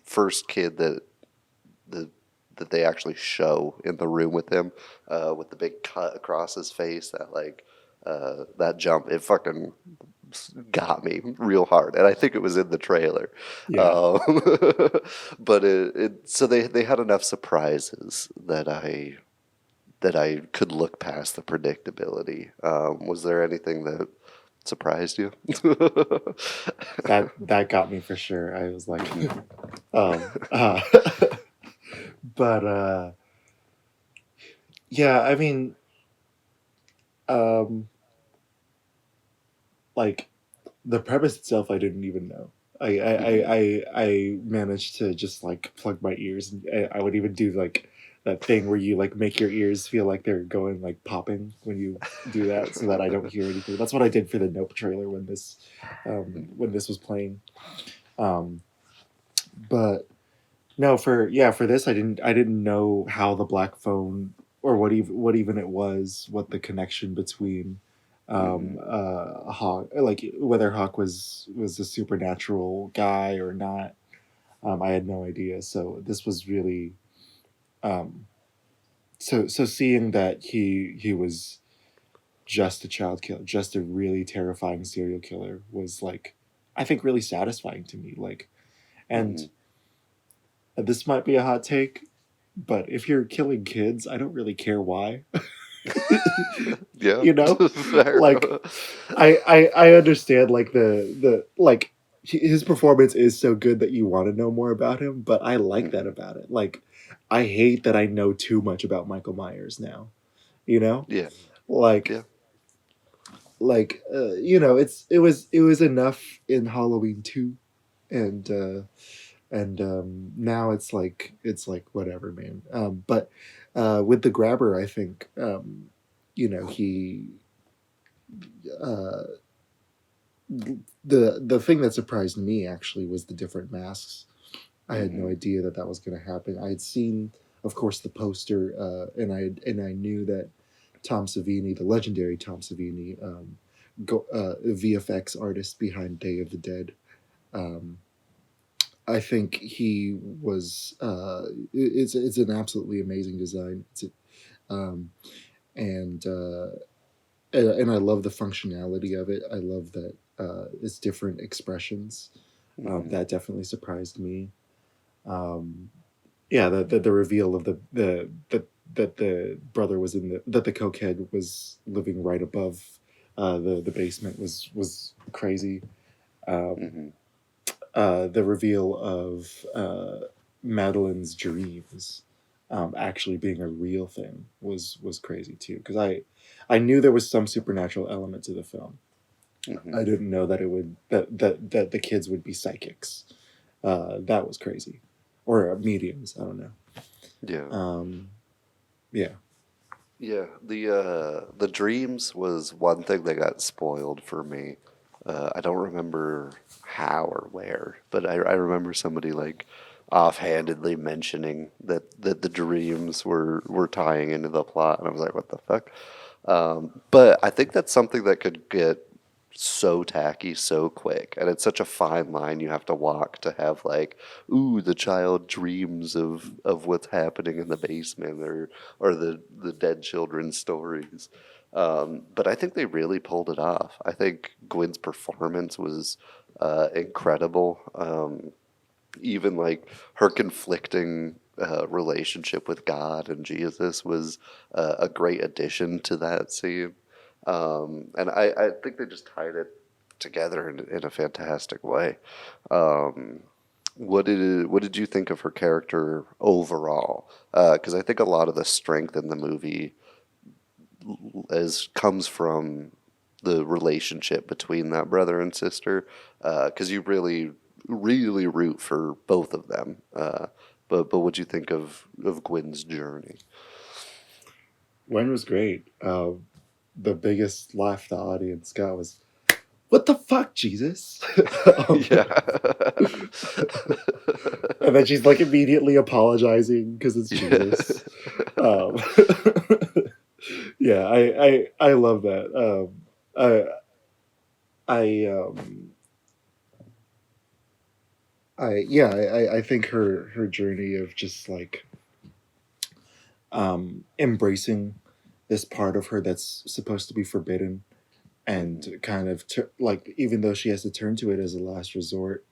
first kid the that they actually show in the room with him, with the big cut across his face. That jump, it fucking got me real hard, and I think it was in the trailer. Yeah. But so they had enough surprises that I could look past the predictability. Was there anything that surprised you? That got me for sure. I was like, um, uh, but yeah, I mean, um, like the premise itself, I didn't even know. I managed to just like plug my ears, and I would even do like that thing where you like make your ears feel like they're going like popping when you do that, so that I don't hear anything. That's what I did for the Nope trailer when this was playing. Um, but no, for this I didn't know how the black phone, or what even it was, what the connection between Hawk, like whether Hawk was a supernatural guy or not. I had no idea. So this was really so seeing that he was just a child killer, just a really terrifying serial killer, was like, I think, really satisfying to me. Like, and this might be a hot take, but if you're killing kids, I don't really care why. Yeah, You know, fair. like I understand like the like his performance is so good that you want to know more about him, but I like that about it. Like, I hate that I know too much about Michael Myers now. You know, Yeah, like yeah, you know, it was enough in Halloween 2, and now it's like whatever, man. But with the grabber, I think you know, he uh, the thing that surprised me actually was the different masks. I had no idea that was going to happen. I had seen, of course, the poster, and I knew that Tom Savini, the legendary Tom Savini, VFX artist behind Day of the Dead. Um, I think he was. It's an absolutely amazing design. Um, and and I love the functionality of it. I love that it's different expressions. That definitely surprised me. Um, yeah, the reveal of the that the brother was that the cokehead was living right above the basement was crazy. Um, the reveal of Madeline's dreams actually being a real thing was crazy too, because I knew there was some supernatural element to the film. I didn't know that it would that the kids would be psychics. That was crazy, or mediums. I don't know. yeah. Yeah. Yeah, the dreams was one thing that got spoiled for me. I don't remember how or where, but I remember somebody like offhandedly mentioning that the dreams were tying into the plot, and I was like, what the fuck? But I think that's something that could get so tacky so quick, and it's such a fine line you have to walk to have like, ooh, the child dreams of what's happening in the basement, or the dead children's stories. But I think they really pulled it off. I think Gwen's performance was incredible. Even like her conflicting relationship with God and Jesus was a great addition to that scene. And I think they just tied it together in a fantastic way. What did you think of her character overall? Because I think a lot of the strength in the movie comes from the relationship between that brother and sister. Because you really root for both of them. But what'd you think of Gwen's journey? Gwen was great. The biggest laugh the audience got was, what the fuck, Jesus? Yeah. And then she's like immediately apologizing because it's Jesus. Um, yeah, I love that. I I think her journey of just like embracing this part of her that's supposed to be forbidden, and kind of like, even though she has to turn to it as a last resort,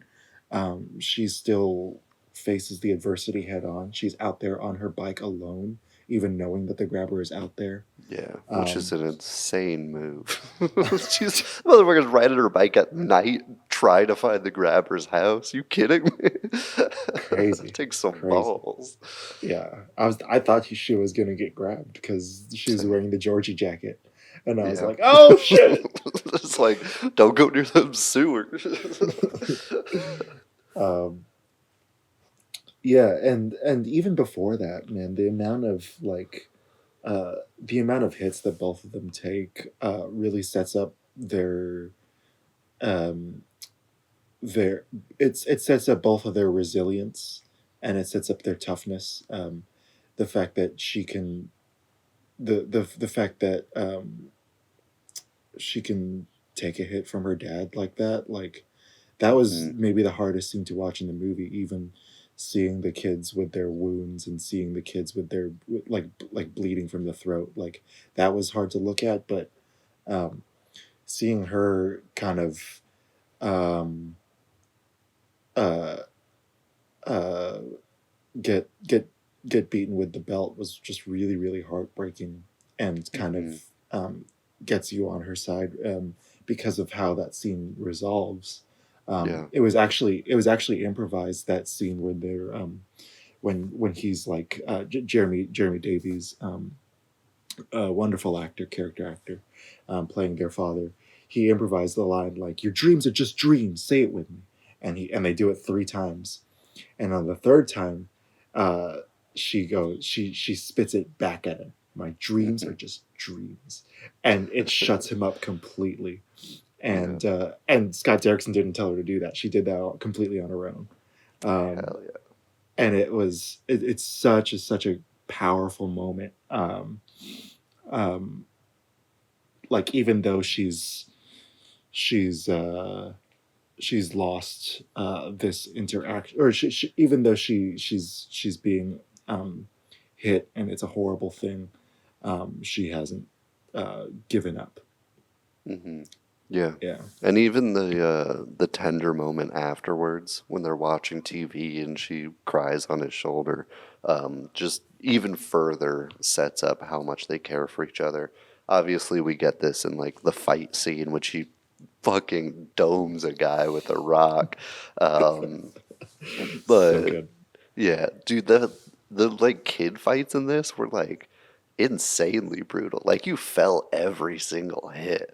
she still faces the adversity head on. She's out there on her bike alone, even knowing that the grabber is out there. Yeah, which is an insane move. She's motherfucker's riding her bike at night, trying to find the grabber's house. You kidding me? Crazy. Take some Crazy. balls. Yeah, I thought she was gonna get grabbed because she was wearing the Georgie jacket, and I was Yeah. like, oh shit. It's like, don't go near them sewers. Yeah, and even before that, man, the amount of hits that both of them take really sets up um it sets up both of their resilience, and it sets up their toughness. The fact that she can the fact that she can take a hit from her dad like that, like that was maybe the hardest thing to watch in the movie. Even seeing the kids with their wounds and seeing the kids with their like bleeding from the throat, like that was hard to look at. But um, seeing her kind of um, uh, uh, get beaten with the belt was just really really heartbreaking, and kind of gets you on her side because of how that scene resolves. Yeah. It was actually improvised, that scene when they're when he's like Jeremy Davies, a wonderful character actor, playing their father. He improvised the line like, "Your dreams are just dreams. Say it with me," and they do it 3 times, and on the third time, uh, she spits it back at him. "My dreams are just dreams," and it shuts him up completely. And Scott Derrickson didn't tell her to do that. She did that completely on her own. Hell yeah. And it's such a powerful moment. Um, like, even though she's lost this interaction, or even though she's being hit, and it's a horrible thing, she hasn't given up. Yeah. Yeah. And even the tender moment afterwards when they're watching TV and she cries on his shoulder, just even further sets up how much they care for each other. Obviously, we get this in like the fight scene, which he fucking domes a guy with a rock. But So good. yeah, dude, the like kid fights in this were like insanely brutal. Like, you felt every single hit.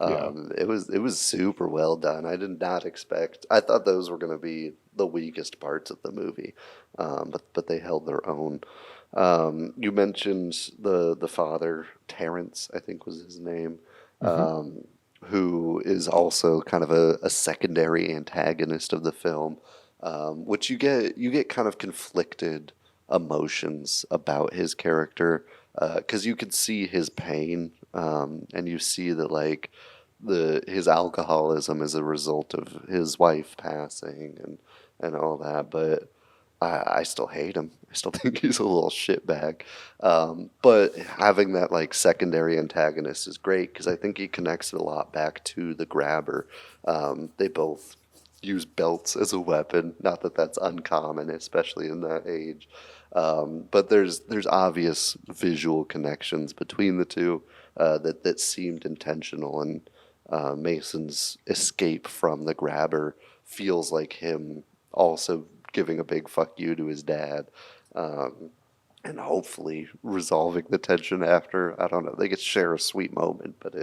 Yeah. It was super well done. I did not expect. I thought those were going to be the weakest parts of the movie, but they held their own. You mentioned the father, Terrence, I think was his name, who is also kind of a secondary antagonist of the film, which you get kind of conflicted emotions about his character, because you can see his pain, and you see that like his alcoholism is a result of his wife passing and all that, but I still hate him. I still think he's a little shitbag. But having that like secondary antagonist is great, because I think he connects it a lot back to the grabber. They both use belts as a weapon. Not that that's uncommon, especially in that age. But there's obvious visual connections between the two that seemed intentional, and Mason's escape from the grabber feels like him also giving a big fuck you to his dad, and hopefully resolving the tension after. I don't know. They get share a sweet moment, but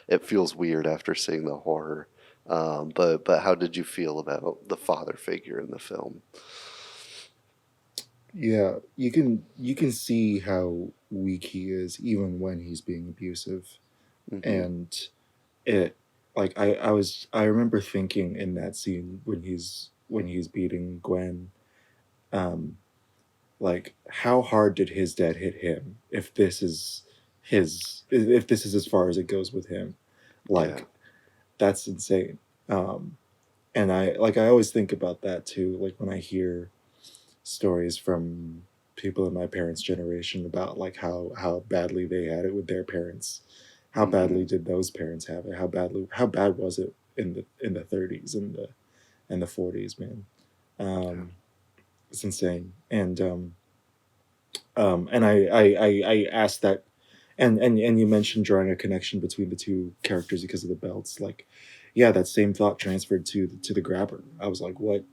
it feels weird after seeing the horror. But how did you feel about the father figure in the film? Yeah, you can see how weak he is even when he's being abusive, and it like I remember thinking in that scene when he's beating Gwen, um, like how hard did his dad hit him if this is as far as it goes with him, Yeah. like that's insane. Um, and I always think about that too, like when I hear stories from people in my parents' generation about like how badly they had it with their parents. How Hmm. badly did those parents have it? How bad was it in the 30s and the 40s, man? Yeah. It's insane. And I asked that, and you mentioned drawing a connection between the two characters because of the belts. Like, yeah, that same thought transferred to the grabber. I was like, what?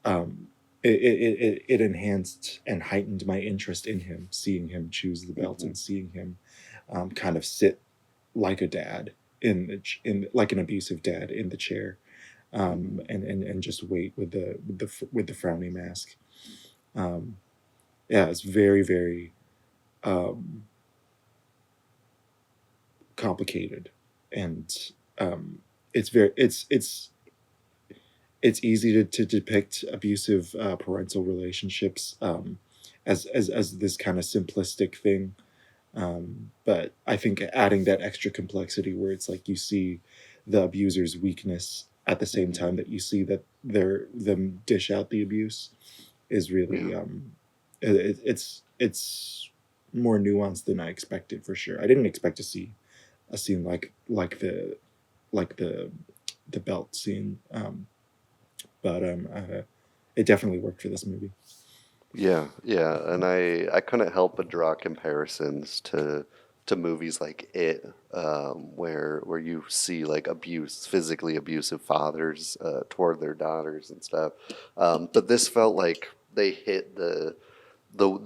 Um, it enhanced and heightened my interest in him, seeing him choose the belt Hmm. and seeing him kind of sit like a dad in like an abusive dad in the chair, Hmm. and just wait with the frowny mask. Um, yeah, it's very very um, complicated, and um, it's easy to depict abusive parental relationships as this kind of simplistic thing. But I think adding that extra complexity where it's like you see the abuser's weakness at the same Hmm. time that you see that them dish out the abuse is really Yeah. it's more nuanced than I expected for sure. I didn't expect to see a scene like the belt scene, but it definitely worked for this movie. Yeah, yeah, and I couldn't help but draw comparisons to movies like It, where you see like physically abusive fathers toward their daughters and stuff. But this felt like they hit the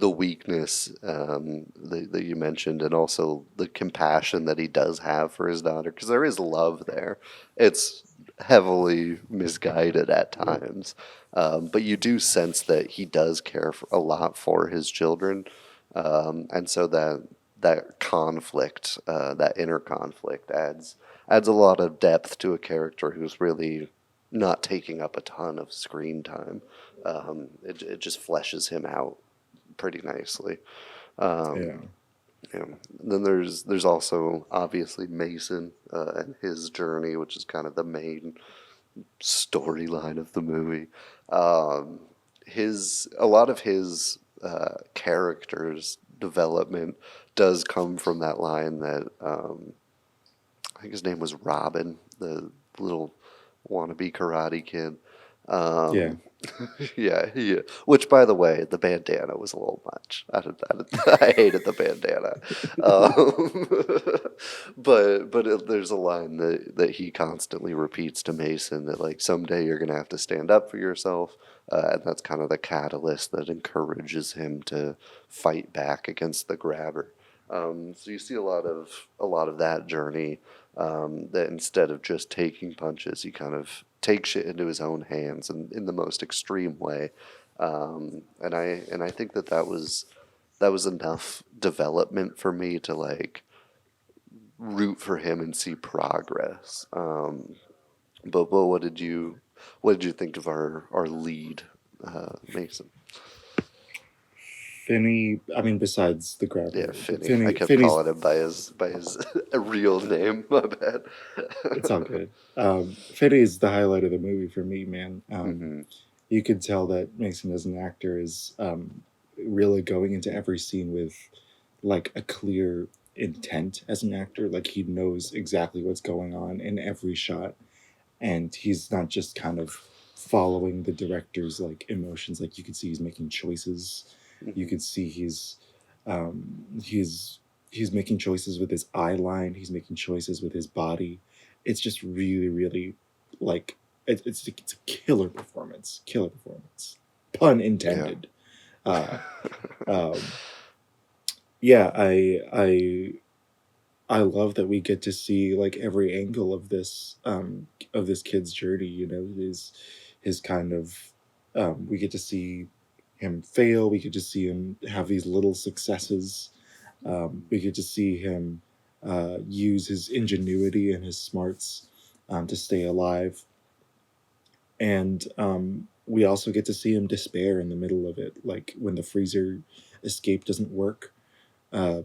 weakness that you mentioned, and also the compassion that he does have for his daughter, because there is love there. It's heavily misguided at times, but you do sense that he does care a lot for his children, and so that conflict, that inner conflict, adds a lot of depth to a character who's really not taking up a ton of screen time. It just fleshes him out pretty nicely. Yeah, Yeah. Then there's also obviously Mason and his journey, which is kind of the main storyline of the movie. Um, his a lot of his character's development does come from that line that I think his name was Robin, the little wannabe karate kid. yeah. Um, yeah, yeah. Which, by the way, the bandana was a little much. I hated the bandana. But there's a line that he constantly repeats to Mason that like someday you're gonna have to stand up for yourself, and that's kind of the catalyst that encourages him to fight back against the grabber. So you see a lot of that journey, that instead of just taking punches, he kind of takes it into his own hands and in the most extreme way. And I think that was enough development for me to like root for him and see progress. But what did you think of our lead, Mason? Finney. I mean, besides the Yeah, grabber, Finney. I Finney. kept Finney's. calling him by his real name. My bad. It's all good. Finney's the highlight of the movie for me, man. Hmm. You could tell that Mason as an actor is really going into every scene with like a clear intent as an actor. Like he knows exactly what's going on in every shot, and he's not just kind of following the director's like emotions. Like you could see he's making choices. You Hmm. could see um, he's he's making choices with his eye line. He's making choices with his body. It's just really really like it's a killer performance. Killer performance. Pun Yeah. intended. Uh, um, yeah, I love that we get to see like every angle of this kid's journey. You know, his kind of we get to see him fail. We get to see him have these little successes. We get to see him use his ingenuity and his smarts to stay alive. And we also get to see him despair in the middle of it, like when the freezer escape doesn't work. Uh,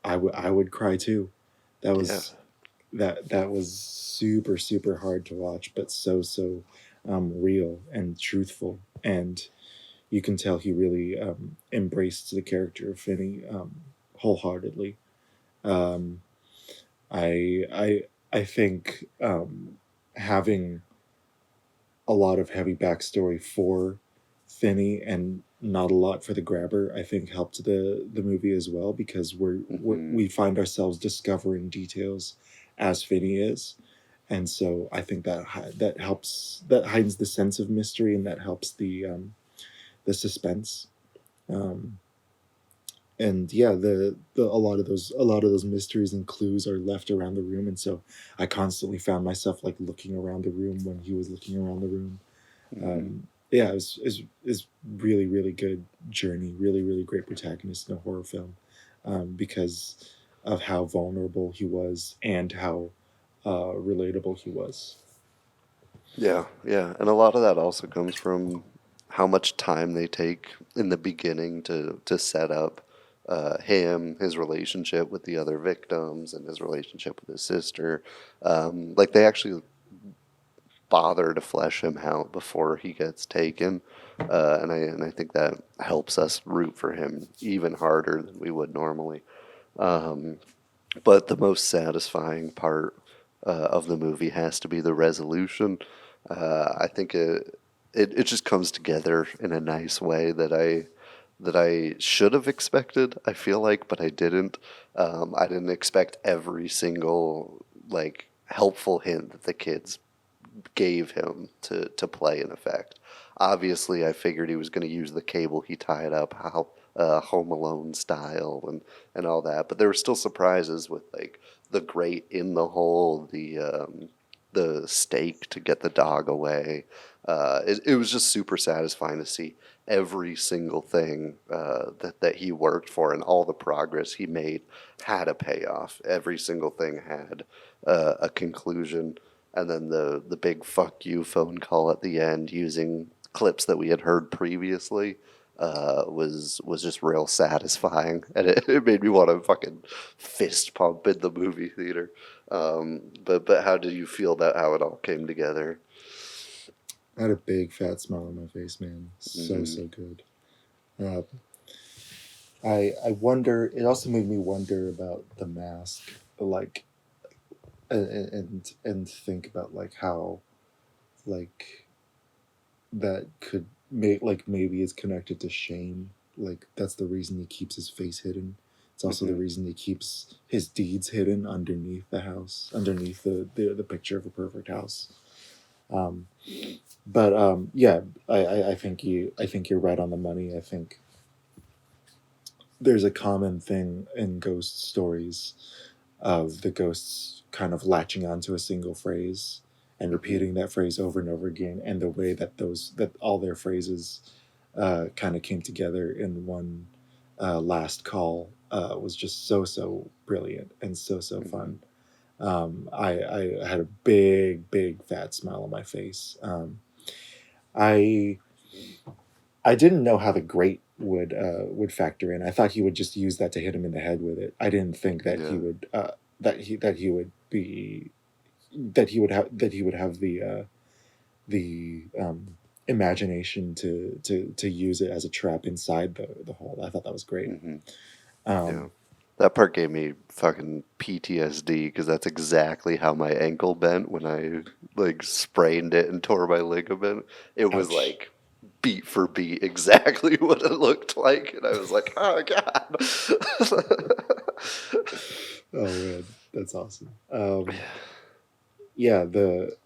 I would cry too. That Yeah. was that was super super hard to watch, but so real and truthful, and you can tell he really embraced the character of Finney wholeheartedly. Um, I think having a lot of heavy backstory for Finney and not a lot for the grabber, I think helped the movie as well, because we find ourselves discovering details as Finney is, and so I think that helps, that heightens the sense of mystery, and that helps the suspense. Um, and yeah, the a lot of those mysteries and clues are left around the room, and so I constantly found myself like looking around the room when he was looking around the room. Yeah, it was really really good journey, really really great protagonist in a horror film, because of how vulnerable he was and how relatable he was. Yeah, yeah, and a lot of that also comes from how much time they take in the beginning to set up him, his relationship with the other victims, and his relationship with his sister. Like they actually bother to flesh him out before he gets taken, and I think that helps us root for him even harder than we would normally. But the most satisfying part of the movie has to be the resolution. I think it just comes together in a nice way that I should have expected. I feel like, but I didn't. I didn't expect every single like helpful hint that the kids gave him to play in effect. Obviously, I figured he was going to use the cable he tied up, how Home Alone style, and all that. But there were still surprises with like the grate in the hole, the stake to get the dog away. It was just super satisfying to see every single thing that he worked for, and all the progress he made had a payoff. Every single thing had a conclusion, and then the big fuck you phone call at the end using clips that we had heard previously was just real satisfying, and it made me want to fucking fist pump in the movie theater. But how did you feel about how it all came together? I had a big fat smile on my face, man. So good. Uh, I wonder. It also made me wonder about the mask, like, and think about like how, like, that could make like maybe it's connected to shame. Like that's the reason he keeps his face hidden. It's also the reason he keeps his deeds hidden underneath the house, underneath the picture of a perfect house. Um, but yeah, I think you're right on the money. I think there's a common thing in ghost stories of the ghosts kind of latching onto a single phrase and repeating that phrase over and over again, and the way that all their phrases kind of came together in one last call was just so brilliant and so fun. I had a big fat smile on my face. I I didn't know how the grate would factor in. I thought he would just use that to hit him in the head with it. I didn't think that he Yeah. would that he would be that he would have the imagination to use it as a trap inside the hole. I thought that was great. hmm Yeah. Um, That part gave me fucking PTSD because that's exactly how my ankle bent when I like sprained it and tore my ligament. It was ouch. like beat for beat exactly what it looked like, and I was like, "Oh God!" Oh man, that's awesome. Yeah, the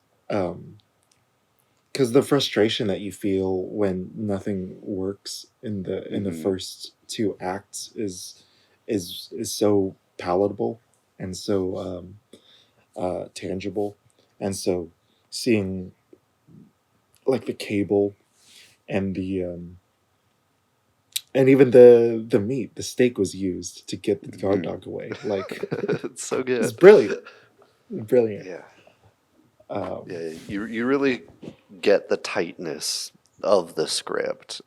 because the frustration that you feel when nothing works in the hmm first two acts is so palatable and so tangible, and so seeing like the cable and the and even the meat, the steak was used to get the guard dog away. Like It's so it's good. brilliant. Brilliant. Yeah. Um, Yeah, you really get the tightness of the script.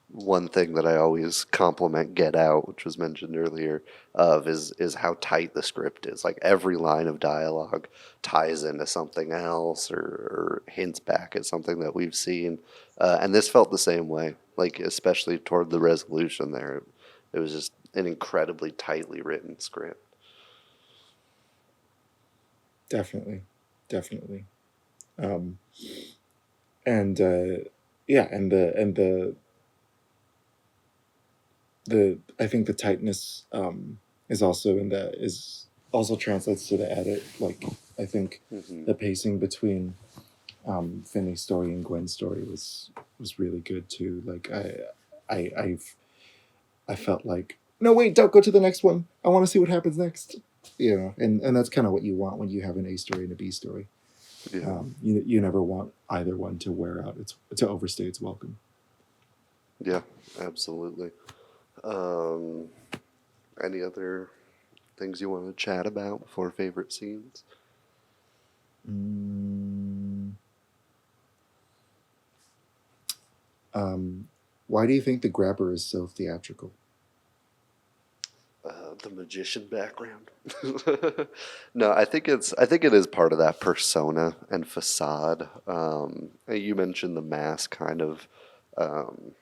One thing that I always compliment Get Out, which was mentioned earlier, of is how tight the script is. Like every line of dialogue ties into something else or hints back at something that we've seen. And this felt the same way. Like especially toward the resolution there, it was just an incredibly tightly written script. Definitely, definitely. Um, and yeah, and the I think the tightness is also in that is also translates to the edit. Like I think Hmm. the pacing between Finney's story and Gwen's story was really good too. Like I I've I felt like, no, wait, don't go to the next one. I want to see what happens next. You know, and that's kind of what you want when you have an A story and a B story. Yeah. You never want either one to wear out. It's to overstay its welcome. Yeah, absolutely. Um, any other things you want to chat about before favorite scenes? Mm, why do you think the grabber is so theatrical? The magician background. No, I think it is part of that persona and facade. You mentioned the mask kind of um,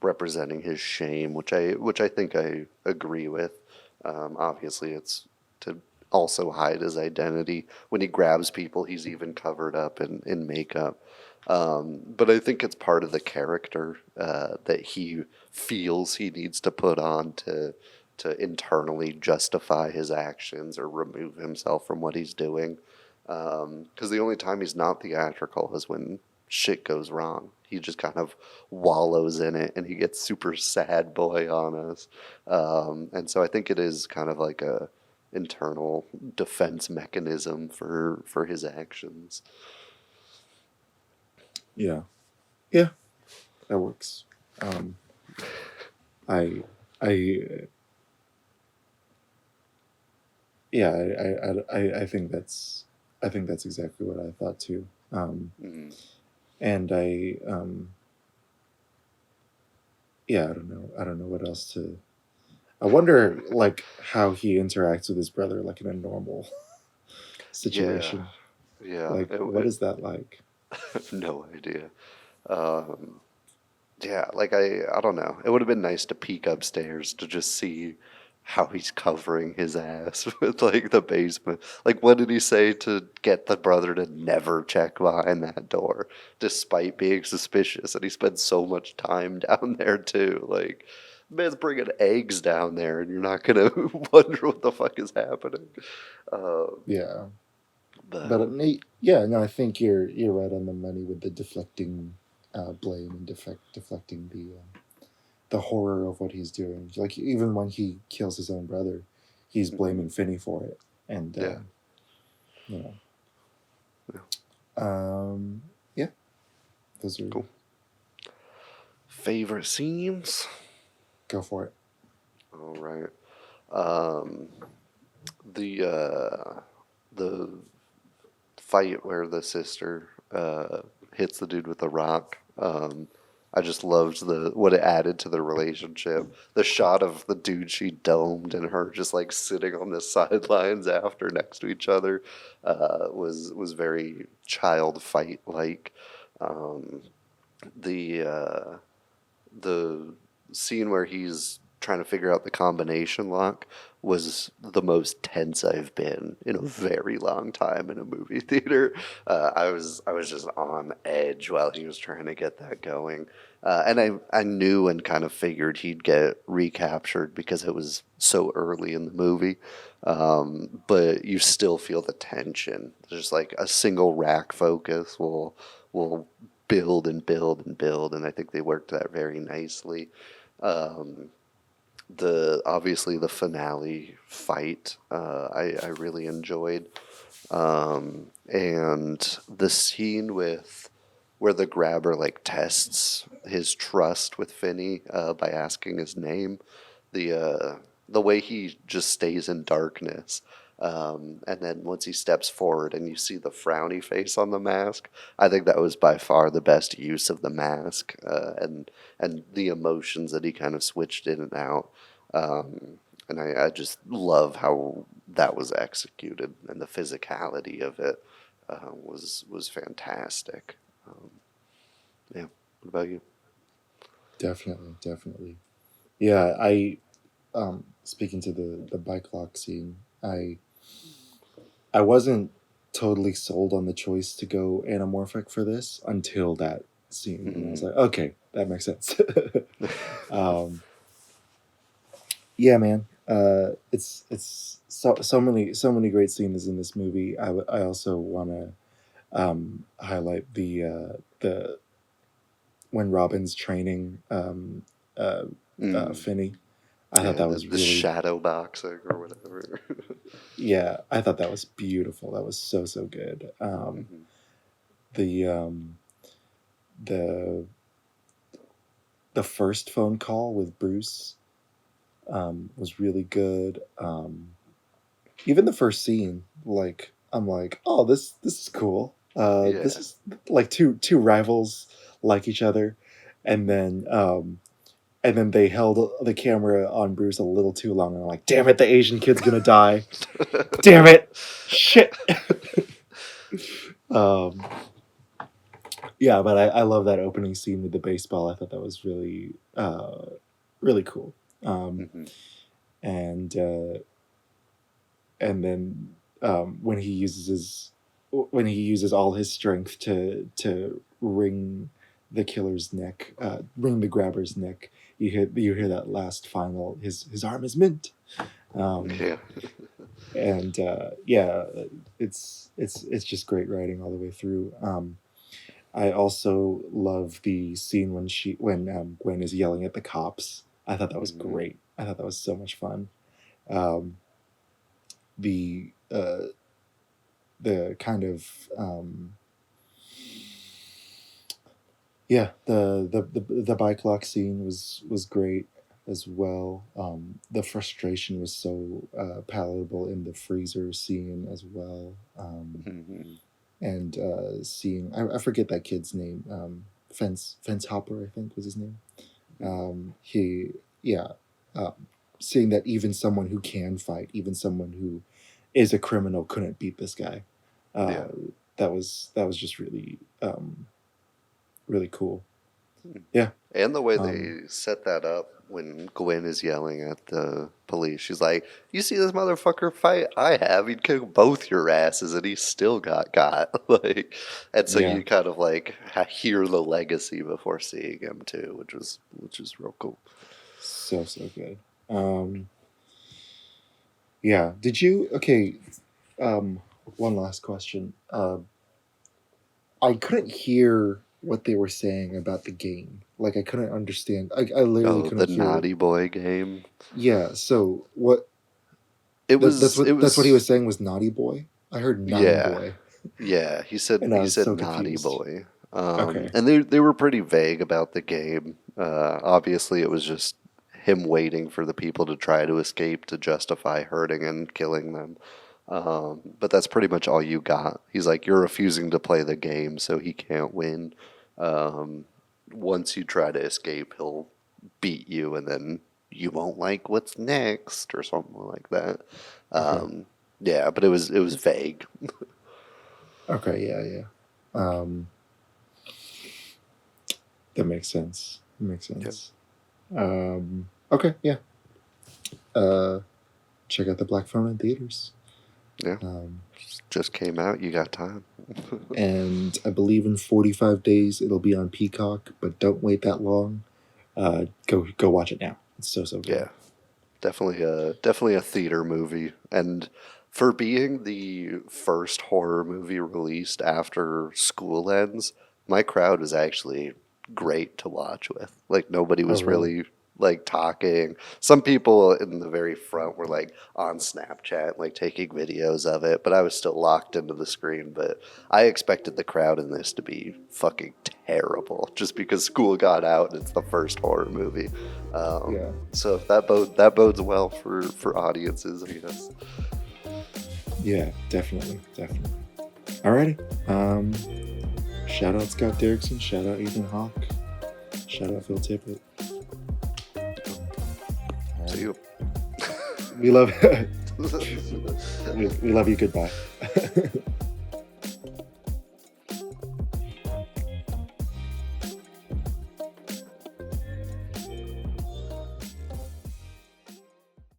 representing his shame, which I think I agree with. Obviously, it's to also hide his identity. When he grabs people, he's even covered up in makeup. But I think it's part of the character that he feels he needs to put on to internally justify his actions or remove himself from what he's doing. Because the only time he's not theatrical is when shit goes wrong. He just kind of wallows in it and he gets super sad boy on us. And so I think it is kind of like a internal defense mechanism for his actions. Yeah, yeah, that works. I I yeah, I think that's exactly what I thought too. Mm. And I yeah, I don't know what else to. I wonder like how he interacts with his brother like in a normal Yeah, situation. yeah. Like what is that like? No idea. Um, yeah, like I don't know. It would have been nice to peek upstairs to just see how he's covering his ass with like the basement. Like what did he say to get the brother to never check behind that door despite being suspicious and he spent so much time down there too. Like man's bringing eggs down there and you're not gonna wonder what the fuck is happening. Um, Yeah. But but yeah, no, I think you're right on the money with the deflecting blame and deflecting the horror of what he's doing. Like even when he kills his own brother, he's blaming Finney for it, and yeah. you Yeah. know, yeah, those are Cool. Favorite scenes? go for it. All right. Um, the fight where the sister hits the dude with the rock. I just loved the what it added to the relationship. The shot of the dude she domed and her just like sitting on the sidelines after next to each other was very child fight like. Um, the the scene where he's trying to figure out the combination lock was the most tense I've been in a very long time in a movie theater. I was just on edge while he was trying to get that going, and I knew and kind of figured he'd get recaptured because it was so early in the movie. But you still feel the tension. There's just like a single rack focus will build and build and build, and I think they worked that very nicely. Um, the obviously the finale fight I really enjoyed, and the scene with where the grabber like tests his trust with Finney by asking his name. The the way he just stays in darkness. And then once he steps forward and you see the frowny face on the mask, I think that was by far the best use of the mask, and the emotions that he kind of switched in and out. And I just love how that was executed, and the physicality of it was fantastic. Yeah. What about you? Definitely. Yeah, speaking to the bike lock scene, I wasn't totally sold on the choice to go anamorphic for this until that scene. And I was like, okay, that makes sense. Yeah, man. It's so many great scenes in this movie. I also want to highlight the when Robin's training Finney. I thought that was the really shadow boxing or whatever. yeah. I thought that was beautiful. That was so good. The the first phone call with Bruce was really good. Even the first scene, like I'm like, oh, this is cool. This is like two rivals like each other, and then they held the camera on Bruce a little too long, and I'm like, damn it, the Asian kid's gonna die. Damn it, shit. Yeah, but I love that opening scene with the baseball. I thought that was really really cool. And then when he uses all his strength to wring the killer's neck, wring the grabber's neck, you hear that last final, his arm is mint. Yeah. And yeah, it's just great writing all the way through. I also love the scene when Gwen is yelling at the cops. I thought that was great. I thought that was so much fun. The kind of the bike lock scene was great as well. The frustration was so palatable in the freezer scene as well. And seeing I forget that kid's name, Fence Hopper, I think was his name. Seeing that even someone who can fight, even someone who is a criminal, couldn't beat this guy. That was just really really cool. Yeah. And the way they set that up when Gwen is yelling at the police, she's like, "You see this motherfucker fight I have? He'd kick both your asses, and he still got." Like, and so you kind of like hear the legacy before seeing him too, which is real cool. So good. Yeah. Did you? Okay. One last question. I couldn't hear what they were saying about the game. Like, I couldn't understand. I literally couldn't hear. The Naughty Boy game. Yeah. So what? That's what he was saying was Naughty Boy. I heard Naughty Boy. Yeah, he said so Naughty confused. Boy. Okay. And they were pretty vague about the game. Obviously, it was just him waiting for the people to try to escape to justify hurting and killing them. But that's pretty much all you got. He's like, you're refusing to play the game, so he can't win. Once you try to escape, he'll beat you, and then you won't like what's next, or something like that. Yeah, but it was vague. Okay, yeah. That makes sense. Okay, yeah. Check out the Black Phone in theaters. Yeah. Just came out. You got time. And I believe in 45 days it'll be on Peacock, but don't wait that long. Go watch it now. It's so good. Yeah. Definitely a theater movie. And for being the first horror movie released after school ends, my crowd was actually great to watch with. Like, nobody was really like talking. Some people in the very front were like on Snapchat, like taking videos of it, but I was still locked into the screen. But I expected the crowd in this to be fucking terrible, just because school got out and it's the first horror movie. So if that bodes well for audiences, I guess. Yeah, definitely. Alrighty. Shout out Scott Derrickson. Shout out Ethan Hawke. Shout out Phil Tippett. See you. We love we love you. Goodbye.